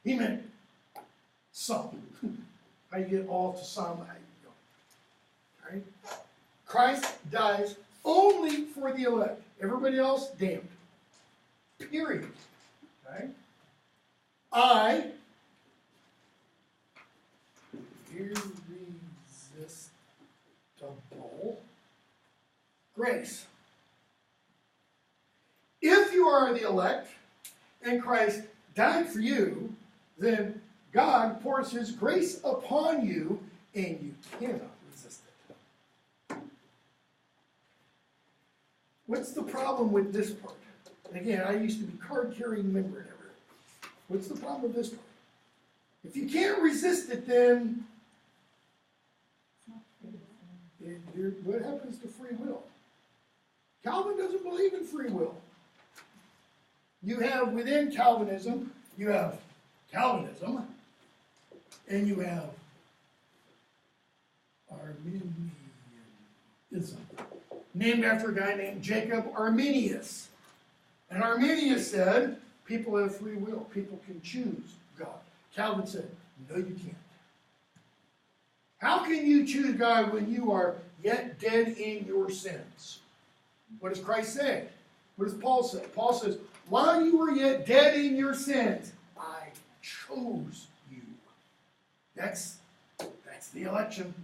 S1: He meant some. How you get all to some, how you go. Right? Christ dies only for the elect. Everybody else, damned. Period. Okay? I, irresistible grace. If you are the elect and Christ died for you, then God pours his grace upon you and you cannot resist it. What's the problem with this part? And again, I used to be card-carrying member and everything. What's the problem with this part? If you can't resist it, then what happens to free will? Calvin doesn't believe in free will. You have within Calvinism, you have Calvinism, and you have Arminianism, named after a guy named Jacob Arminius. And Arminius said, people have free will. People can choose God. Calvin said, no, you can't. How can you choose God when you are yet dead in your sins? What does Christ say? What does Paul say? Paul says, while you were yet dead in your sins, I chose you. That's the election.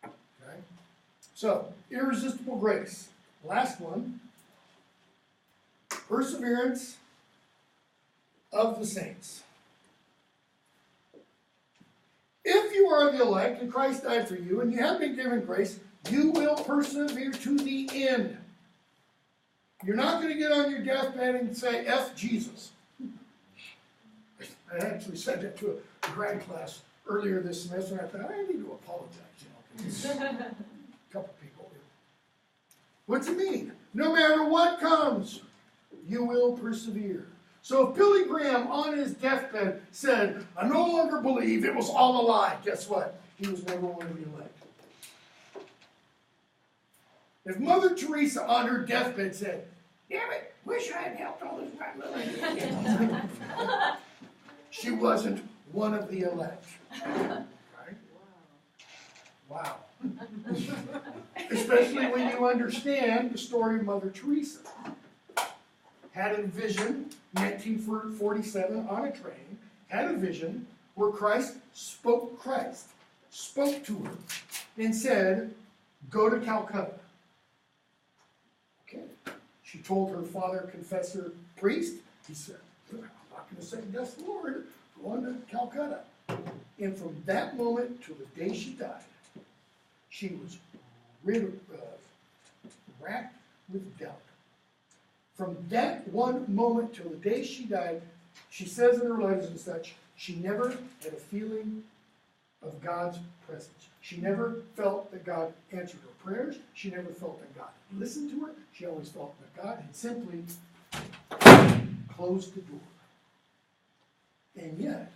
S1: Okay? So, irresistible grace. Last one. Perseverance of the saints. If you are the elect and Christ died for you and you have been given grace, you will persevere to the end. You're not going to get on your deathbed and say, F Jesus. I actually said that to a grad class earlier this semester, and I thought, I need to apologize, a couple people. What's it mean? No matter what comes, you will persevere. So if Billy Graham on his deathbed said, I no longer believe, it was all a lie, guess what? He was never one of the elect. If Mother Teresa on her deathbed said, damn it, wish I had helped all those white women. She wasn't one of the elect. Right? Wow. Especially when you understand the story of Mother Teresa. Had a vision, 1947, on a train, had a vision where Christ spoke to her, and said, go to Calcutta. Okay. She told her father, confessor, priest, he said, I'm not going to second guess the Lord, going to Calcutta. And from that moment to the day she died, she was racked with doubt. From that one moment till the day she died, she says in her letters and such, she never had a feeling of God's presence. She never felt that God answered her prayers. She never felt that God listened to her. She always felt that God had simply closed the door. And yet,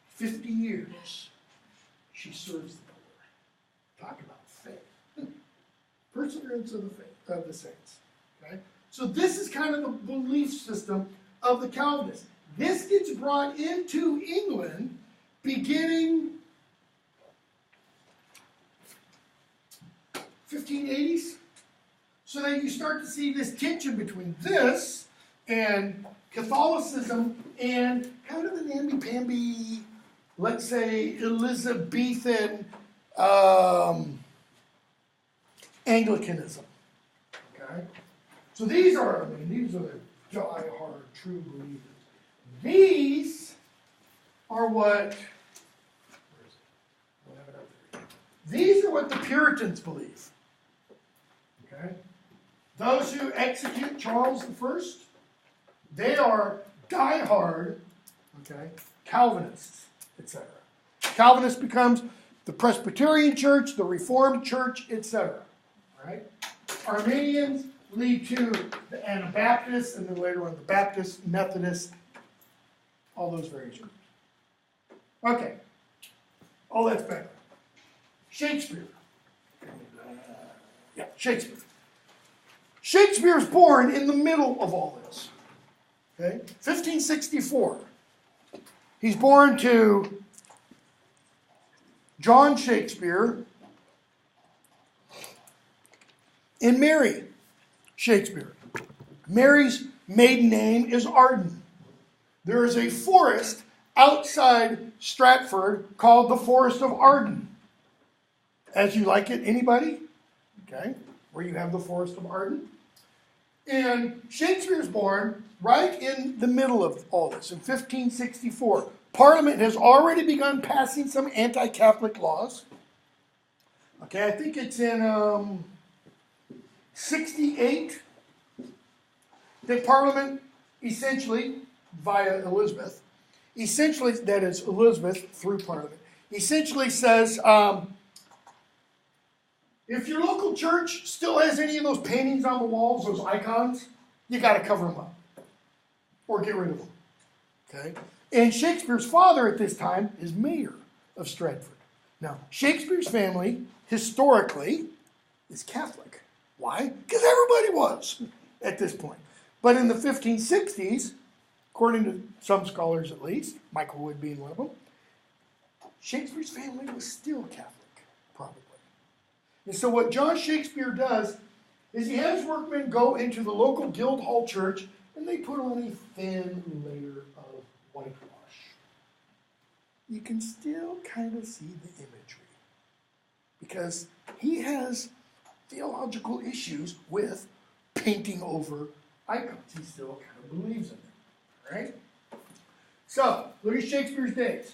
S1: 50 years, she serves the Lord. Talk about faith. Perseverance of the faith of the saints. Okay? So this is kind of the belief system of the Calvinists. This gets brought into England beginning 1580s. So that you start to see this tension between this and Catholicism and kind of the namby-pamby, let's say, Elizabethan Anglicanism. Okay? So these are the die-hard true believers. These are what, where is it? I'll have it up there. These are what the Puritans believe. Okay? Those who execute Charles I, they are die-hard, okay, Calvinists, etc. Calvinist becomes the Presbyterian Church, the Reformed Church, etc. Right? Arminians lead to the Anabaptists, and then later on the Baptists, Methodists, all those various groups. Okay, all that's background. Shakespeare. Shakespeare. Shakespeare is born in the middle of all this. Okay, 1564. He's born to John Shakespeare and Mary Shakespeare. Mary's maiden name is Arden. There is a forest outside Stratford called the Forest of Arden. As you like it, anybody? Okay, where you have the Forest of Arden. And Shakespeare's born right in the middle of all this, in 1564. Parliament has already begun passing some anti-Catholic laws. Okay, I think it's in 68 that Parliament essentially, via Elizabeth, essentially, that is Elizabeth through Parliament, essentially says, if your local church still has any of those paintings on the walls, those icons, you got to cover them up or get rid of them. Okay? And Shakespeare's father at this time is mayor of Stratford. Now, Shakespeare's family, historically, is Catholic. Why? Because everybody was at this point. But in the 1560s, according to some scholars at least, Michael Wood being one of them, Shakespeare's family was still Catholic, probably. And so what John Shakespeare does is he has workmen go into the local Guildhall church and they put on a thin layer of whitewash. You can still kind of see the imagery because he has theological issues with painting over icons. He still kind of believes in them, right? So, look at Shakespeare's dates.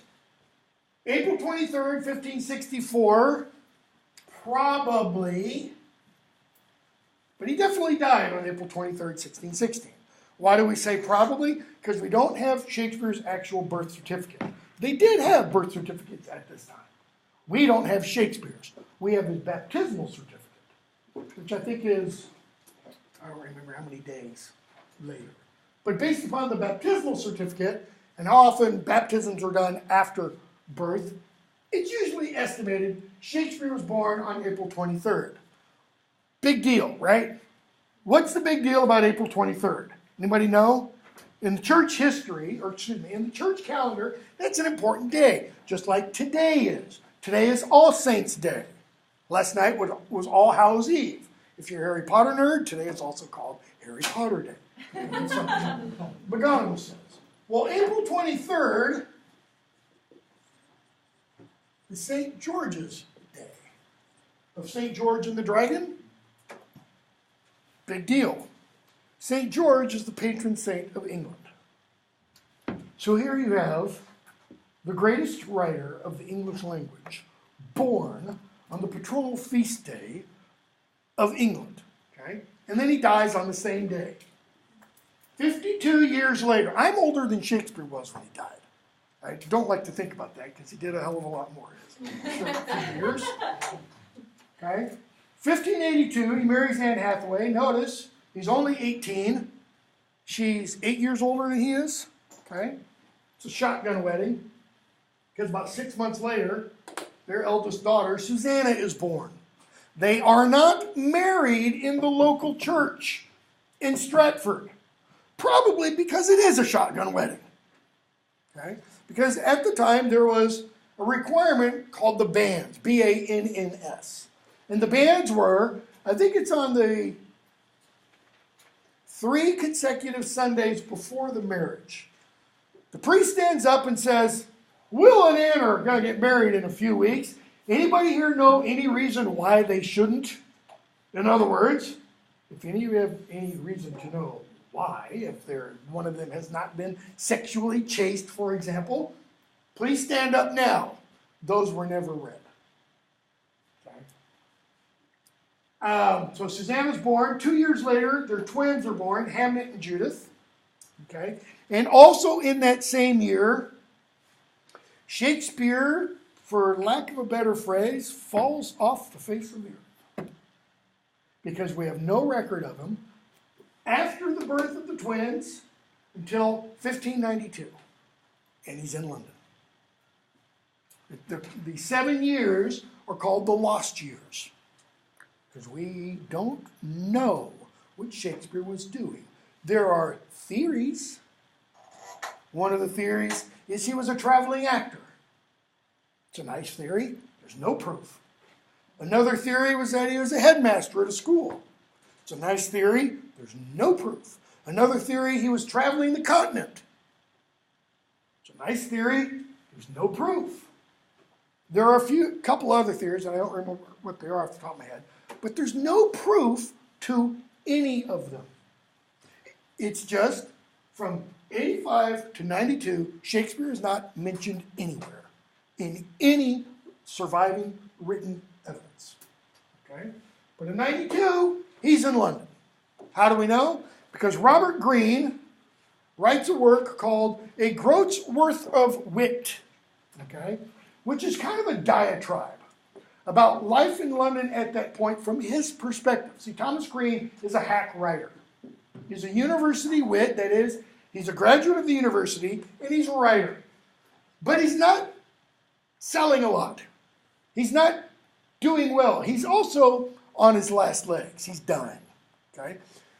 S1: April 23rd, 1564, probably, but he definitely died on April 23rd, 1616. Why do we say probably? Because we don't have Shakespeare's actual birth certificate. They did have birth certificates at this time. We don't have Shakespeare's. We have his baptismal certificate, which I think is, I don't remember how many days later. But based upon the baptismal certificate, and how often baptisms are done after birth, it's usually estimated Shakespeare was born on April 23rd. Big deal, right? What's the big deal about April 23rd? Anybody know? In the church history, or excuse me, in the church calendar, that's an important day, just like today is. Today is All Saints' Day. Last night was All Hallows' Eve. If you're a Harry Potter nerd, today is also called Harry Potter Day. That's something McGonagall says. Well, April 23rd is St. George's Day. Of St. George and the Dragon? Big deal. St. George is the patron saint of England. So here you have the greatest writer of the English language, born on the patronal feast day of England. Okay? And then he dies on the same day. 52 years later. I'm older than Shakespeare was when he died. I don't like to think about that because he did a hell of a lot more in his short few years. Okay? 1582, he marries Anne Hathaway. Notice, he's only 18. She's 8 years older than he is. Okay? It's a shotgun wedding. Because about 6 months later, their eldest daughter, Susanna, is born. They are not married in the local church in Stratford. Probably because it is a shotgun wedding. Okay? Because at the time, there was a requirement called the banns, B-A-N-N-S. And the banns were, I think it's on the 3 consecutive Sundays before the marriage. The priest stands up and says, Will and Ann are going to get married in a few weeks. Anybody here know any reason why they shouldn't? In other words, if any of you have any reason to know why, if one of them has not been sexually chaste, for example. Please stand up now. Those were never read. Okay. So Susanna's born. 2 years later, their twins are born, Hamnet and Judith. Okay. And also in that same year, Shakespeare, for lack of a better phrase, falls off the face of the earth. Because we have no record of him after the birth of the twins until 1592. And he's in London. The 7 years are called the lost years. Because we don't know what Shakespeare was doing. There are theories. One of the theories is he was a traveling actor. It's a nice theory. There's no proof. Another theory was that he was a headmaster at a school. It's a nice theory. There's no proof. Another theory, he was traveling the continent. It's a nice theory. There's no proof. There are a couple other theories, and I don't remember what they are off the top of my head, but there's no proof to any of them. It's just from 85 to 92, Shakespeare is not mentioned anywhere in any surviving written evidence. Okay? But in 92, he's in London. How do we know? Because Robert Greene writes a work called A Groat's Worth of Wit, okay, which is kind of a diatribe about life in London at that point from his perspective. See, Thomas Greene is a hack writer. He's a university wit, that is, he's a graduate of the university, and he's a writer. But he's not selling a lot. He's not doing well. He's also on his last legs. He's dying. Okay?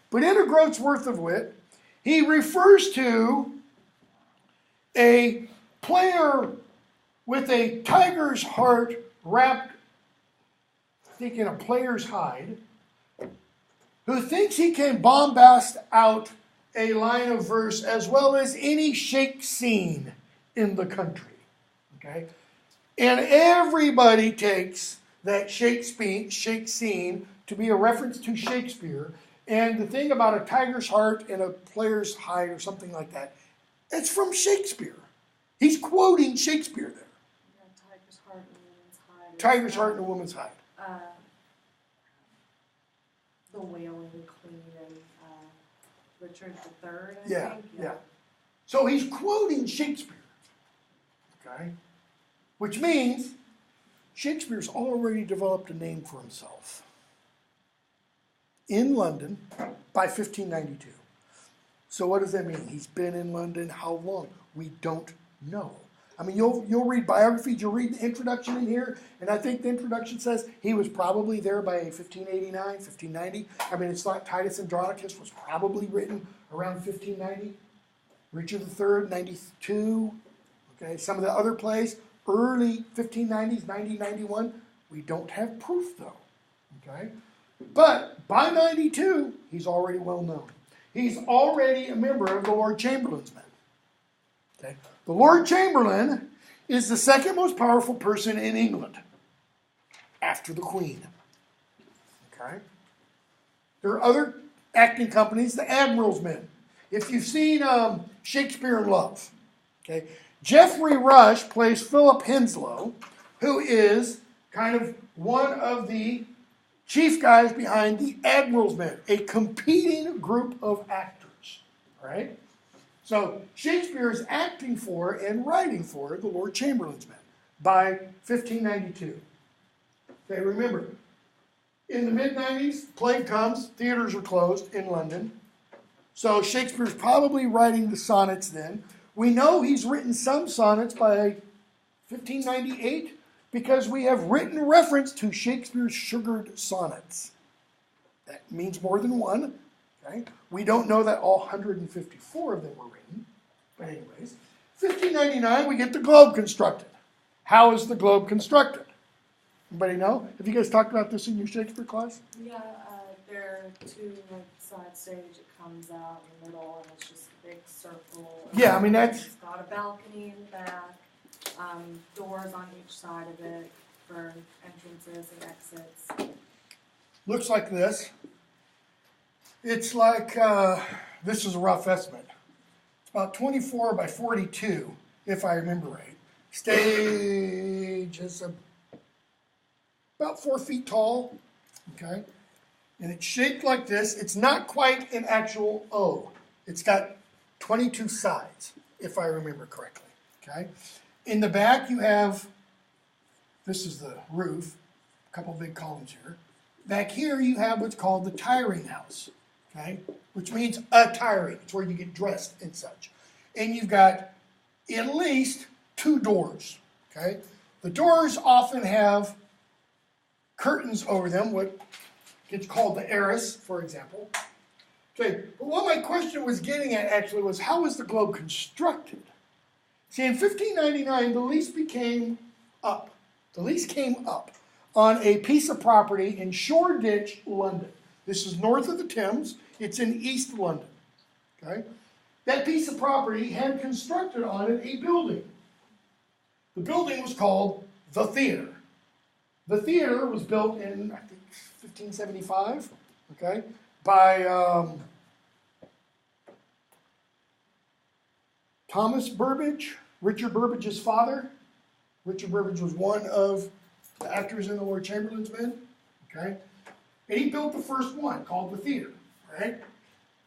S1: But in A Groat's Worth of Wit, he refers to a player with a tiger's heart wrapped, I think, in a player's hide, who thinks he can bombast out a line of verse as well as any shake scene in the country. Okay? And everybody takes that shake scene to be a reference to Shakespeare. And the thing about a tiger's heart and a player's hide or something like that, it's from Shakespeare. He's quoting Shakespeare there.
S2: Yeah, tiger's heart and a woman's hide.
S1: Tiger's heart and a woman's hide.
S2: The Wailing Queen and Richard III, I
S1: Yeah,
S2: think.
S1: yeah. So he's quoting Shakespeare. Okay? Which means Shakespeare's already developed a name for himself in London by 1592. So what does that mean? He's been in London how long? We don't know. I mean, you'll read biographies, you'll read the introduction in here, and I think the introduction says he was probably there by 1589, 1590. I mean, it's like Titus Andronicus was probably written around 1590. Richard III, 92. Okay, some of the other plays, early 1590s, 90, 91. We don't have proof, though. Okay? But by 92, he's already well known. He's already a member of the Lord Chamberlain's men. Okay? The Lord Chamberlain is the second most powerful person in England after the Queen. Okay? There are other acting companies, the Admiral's Men. If you've seen Shakespeare in Love, okay, Geoffrey Rush plays Philip Henslowe, who is kind of one of the chief guys behind the Admiral's Men, a competing group of actors. Right? So Shakespeare is acting for and writing for the Lord Chamberlain's men by 1592. Okay, remember, in the mid-90s, plague comes, theaters are closed in London. So Shakespeare's probably writing the sonnets then. We know he's written some sonnets by 1598 because we have written reference to Shakespeare's sugared sonnets. That means more than one. Okay? We don't know that all 154 of them were written. But anyways, 1599, we get the globe constructed. How is the globe constructed? Anybody know? Have you guys talked about this in your Shakespeare class?
S2: Yeah, there are two side stage. It comes out in the middle, and it's just a big circle.
S1: Yeah, I mean, that's...
S2: It's got a balcony in the back, doors on each side of it for entrances and exits.
S1: Looks like this. It's like, this is a rough estimate. It's about 24 by 42, if I remember right. Stage is about 4 feet tall, okay? And it's shaped like this. It's not quite an actual O. It's got 22 sides, if I remember correctly, okay? In the back you have, this is the roof, a couple big columns here. Back here you have what's called the tiring house, okay? Which means attiring. It's where you get dressed and such. And you've got at least 2 doors, okay? The doors often have curtains over them, what gets called the arras, for example. Okay, but what my question was getting at actually was, how was the globe constructed? See, in 1599, the lease came up on a piece of property in Shoreditch, London. This is north of the Thames. It's in East London, okay? That piece of property had constructed on it a building. The building was called the Theatre. The theater was built in, I think, 1575, okay, by Thomas Burbage, Richard Burbage's father. Richard Burbage was one of the actors in The Lord Chamberlain's Men, okay? And he built the first one, called the theater, right?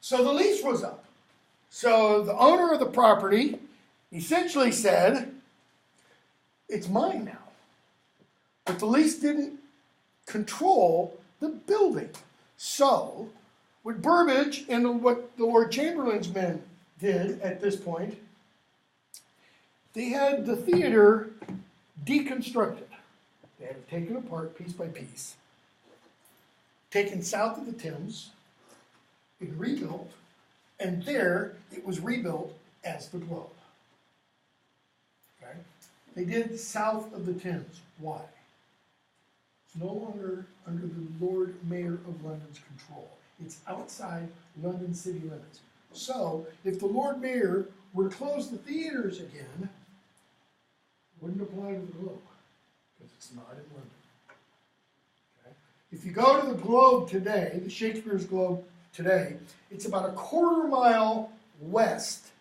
S1: So the lease was up. So the owner of the property essentially said, it's mine now. But the lease didn't control the building. So what Burbage and what the Lord Chamberlain's men did at this point, they had the theater deconstructed. They had it taken apart piece by piece, taken south of the Thames, and rebuilt, and there it was rebuilt as the Globe. Okay? They did south of the Thames. Why? It's no longer under the Lord Mayor of London's control. It's outside London city limits. So, if the Lord Mayor were to close the theaters again, it wouldn't apply to the Globe, because it's not in London. Okay? If you go to the Globe today, the Shakespeare's Globe today, it's about a quarter mile west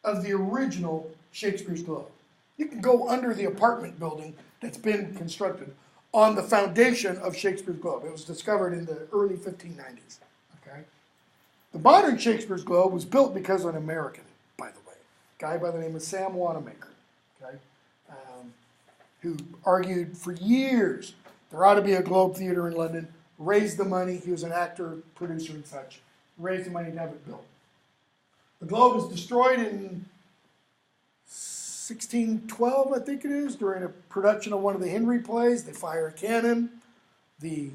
S1: of the original Shakespeare's Globe. You can go under the apartment building that's been constructed on the foundation of Shakespeare's Globe. It was discovered in the early 1590s. Okay? The modern Shakespeare's Globe was built because of an American, by the way, a guy by the name of Sam Wanamaker, okay? Who argued for years there ought to be a Globe Theatre in London, raised the money, he was an actor, producer and such, raised the money to have it built. The Globe was destroyed in 1612, I think it is, during a production of one of the Henry plays. They fire a cannon. The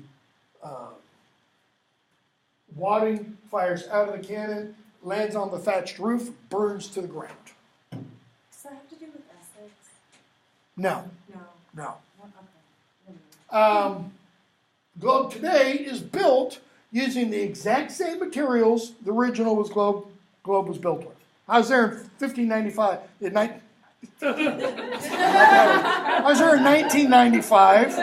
S1: wadding fires out of the cannon, lands on the thatched roof, burns to the ground.
S2: Does that have to do with Essex?
S1: No,
S2: No.
S1: no.
S2: Okay.
S1: Globe today is built using the exact same materials the original Globe was built with. I was there in 1595. I was there in 1995,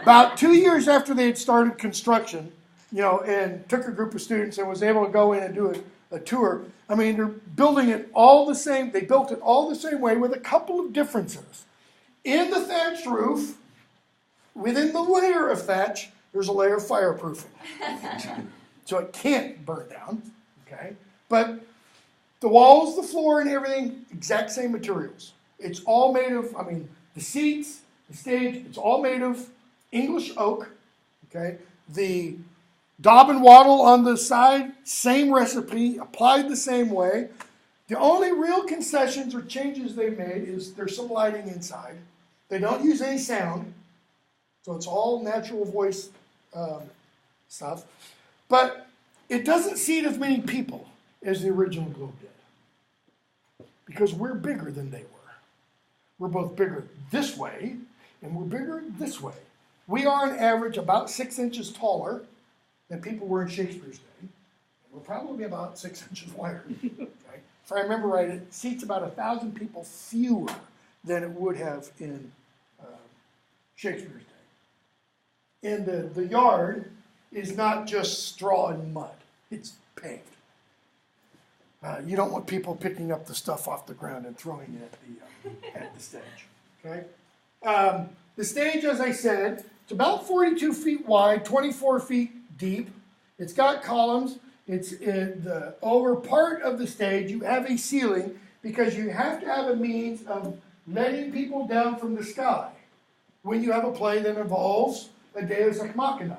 S1: about 2 years after they had started construction, and took a group of students and was able to go in and do a tour. I mean, they're building it all the same. They built it all the same way with a couple of differences. In the thatched roof, within the layer of thatch, there's a layer of fireproofing. So it can't burn down, okay? But the walls, the floor, and everything, exact same materials. It's all made of, the seats, the stage, it's all made of English oak, okay? The daub and wattle on the side, same recipe, applied the same way. The only real concessions or changes they've made is there's some lighting inside. They don't use any sound, so it's all natural voice stuff. But it doesn't seat as many people as the original Globe did, because we're bigger than they were. We're both bigger this way, and we're bigger this way. We are on average about 6 inches taller than people were in Shakespeare's day. And we're probably about 6 inches wider. Okay? If I remember right, it seats about 1,000 people fewer than it would have in Shakespeare's day. And the yard is not just straw and mud. It's paved. You don't want people picking up the stuff off the ground and throwing it at the stage. Okay. The stage, as I said, it's about 42 feet wide, 24 feet deep. It's got columns. It's in the over part of the stage. You have a ceiling because you have to have a means of letting people down from the sky when you have a play that involves a deus ex machina,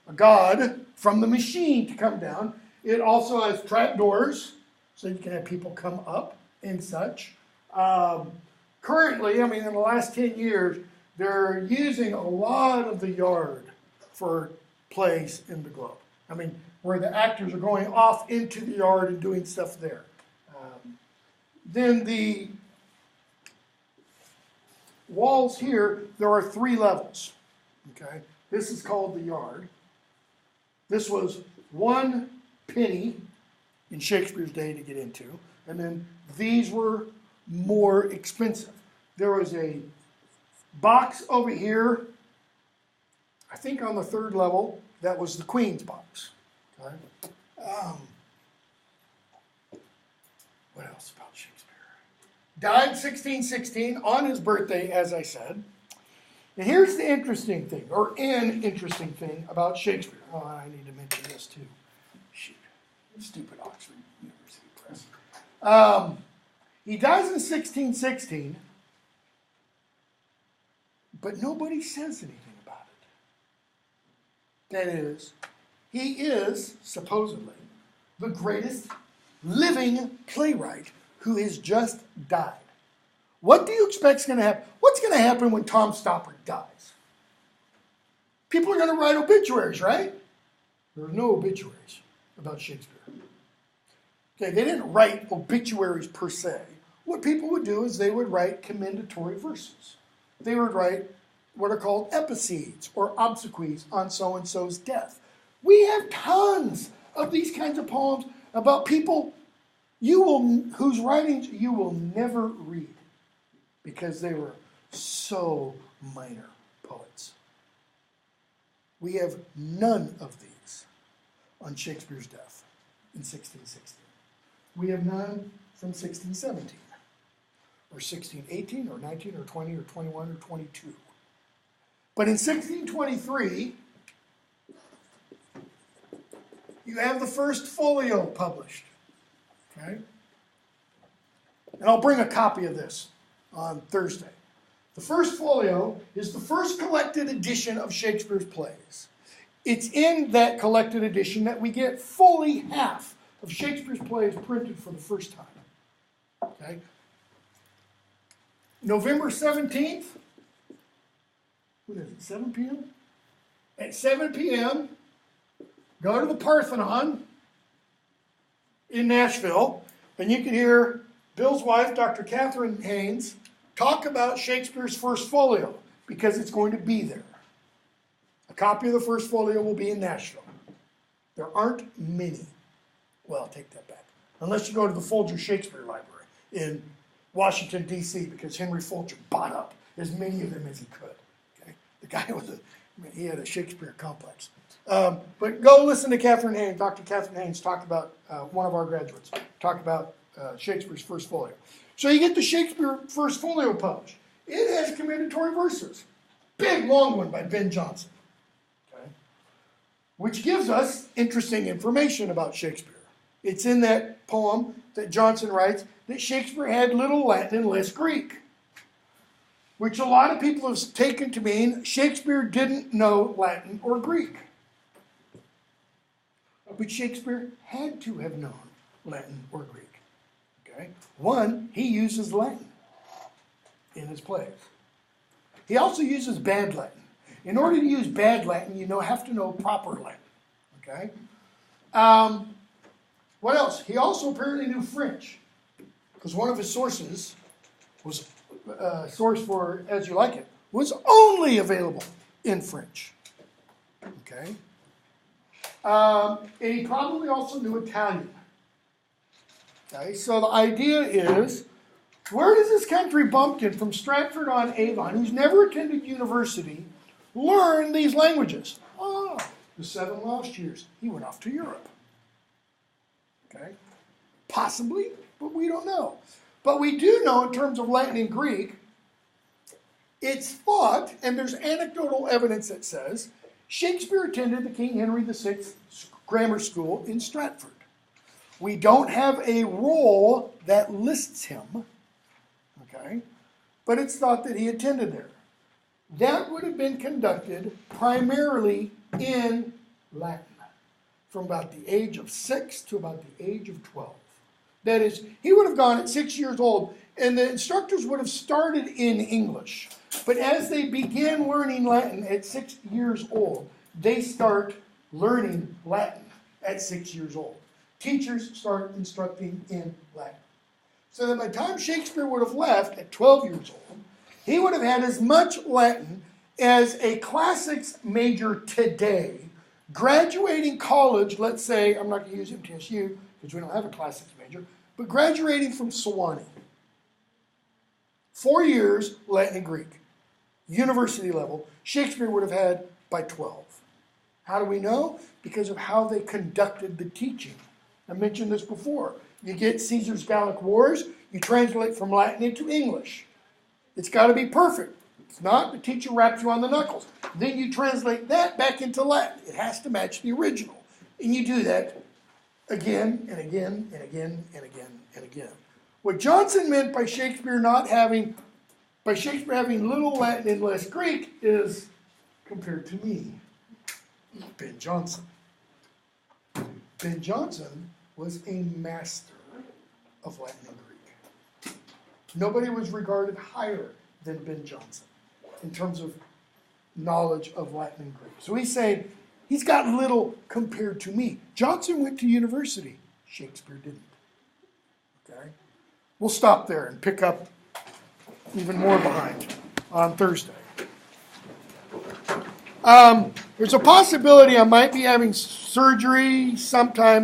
S1: a god from the machine to come down. It also has trapdoors, so you can have people come up and such. Currently, in the last 10 years, they're using a lot of the yard for plays in the globe. Where the actors are going off into the yard and doing stuff there. Then the walls here, there are 3 levels. Okay, this is called the yard. This was 1 penny in Shakespeare's day to get into, and then these were more expensive. There was a box over here, I think on the 3rd level, that was the Queen's box. Okay. What else about Shakespeare? Died 1616 on his birthday, as I said. And here's the interesting thing, or an interesting thing about Shakespeare. Oh, I need to mention this too. Shoot, stupid Oxford University Press. He dies in 1616, but nobody says anything about it. That is, he is, supposedly, the greatest living playwright who has just died. What do you expect is going to happen? What's going to happen when Tom Stoppard dies? People are going to write obituaries, right? There are no obituaries about Shakespeare. Okay, they didn't write obituaries per se. What people would do is they would write commendatory verses. They would write what are called epicedes or obsequies on so-and-so's death. We have tons of these kinds of poems about people whose writings you will never read because they were so minor poets. We have none of these on Shakespeare's death in 1616. We have none from 1617 or 1618 or 19 or 20 or 21 or 22. But in 1623, you have the first folio published. Okay? And I'll bring a copy of this on Thursday. The first folio is the first collected edition of Shakespeare's plays. It's in that collected edition that we get fully half of Shakespeare's plays printed for the first time. Okay? November 17th, what is it, 7 p.m.? At 7 p.m., go to the Parthenon in Nashville, and you can hear Bill's wife, Dr. Catherine Haynes, talk about Shakespeare's first folio, because it's going to be there. A copy of the first folio will be in Nashville. There aren't many. Well, I'll take that back. Unless you go to the Folger Shakespeare Library in Washington, D.C., because Henry Folger bought up as many of them as he could. Okay? The guy he had a Shakespeare complex. But go listen to Catherine Haynes, Dr. Catherine Haynes, talk about, one of our graduates, talk about Shakespeare's first folio. So you get the Shakespeare first folio published. It has commendatory verses. Big, long one by Ben Jonson. Okay? Which gives us interesting information about Shakespeare. It's in that poem that Jonson writes that Shakespeare had little Latin and less Greek. Which a lot of people have taken to mean Shakespeare didn't know Latin or Greek. But Shakespeare had to have known Latin or Greek. Okay? One, he uses Latin in his plays. He also uses bad Latin. In order to use bad Latin, you have to know proper Latin. Okay? What else? He also apparently knew French, because one of his sources was source for As You Like It was only available in French. Okay? And he probably also knew Italian. Okay, so the idea is, where does this country bumpkin from Stratford-on-Avon, who's never attended university, learn these languages? Oh, the 7 lost years, he went off to Europe. Okay? Possibly, but we don't know. But we do know in terms of Latin and Greek, it's thought, and there's anecdotal evidence that says, Shakespeare attended the King Henry VI grammar school in Stratford. We don't have a roll that lists him, okay? But it's thought that he attended there. That would have been conducted primarily in Latin, from about the age of 6 to about the age of 12. That is, he would have gone at 6 years old, and the instructors would have started in English. But as they began learning Latin at 6 years old, they start learning Latin at 6 years old. Teachers start instructing in Latin. So that by the time Shakespeare would have left at 12 years old, he would have had as much Latin as a classics major today, graduating college, let's say, I'm not going to use MTSU because we don't have a classics major, but graduating from Sewanee. 4 years, Latin and Greek. University level, Shakespeare would have had by 12. How do we know? Because of how they conducted the teaching. I mentioned this before. You get Caesar's Gallic Wars, you translate from Latin into English. It's got to be perfect. It's not, the teacher raps you on the knuckles. Then you translate that back into Latin. It has to match the original. And you do that again and again and again and again and again. What Johnson meant by Shakespeare having little Latin and less Greek is, compared to me, Ben Jonson. Ben Jonson was a master of Latin and Greek. Nobody was regarded higher than Ben Jonson in terms of knowledge of Latin and Greek. So he's saying, he's got little compared to me. Jonson went to university. Shakespeare didn't. Okay? We'll stop there and pick up even more behind on Thursday. There's a possibility I might be having surgery sometime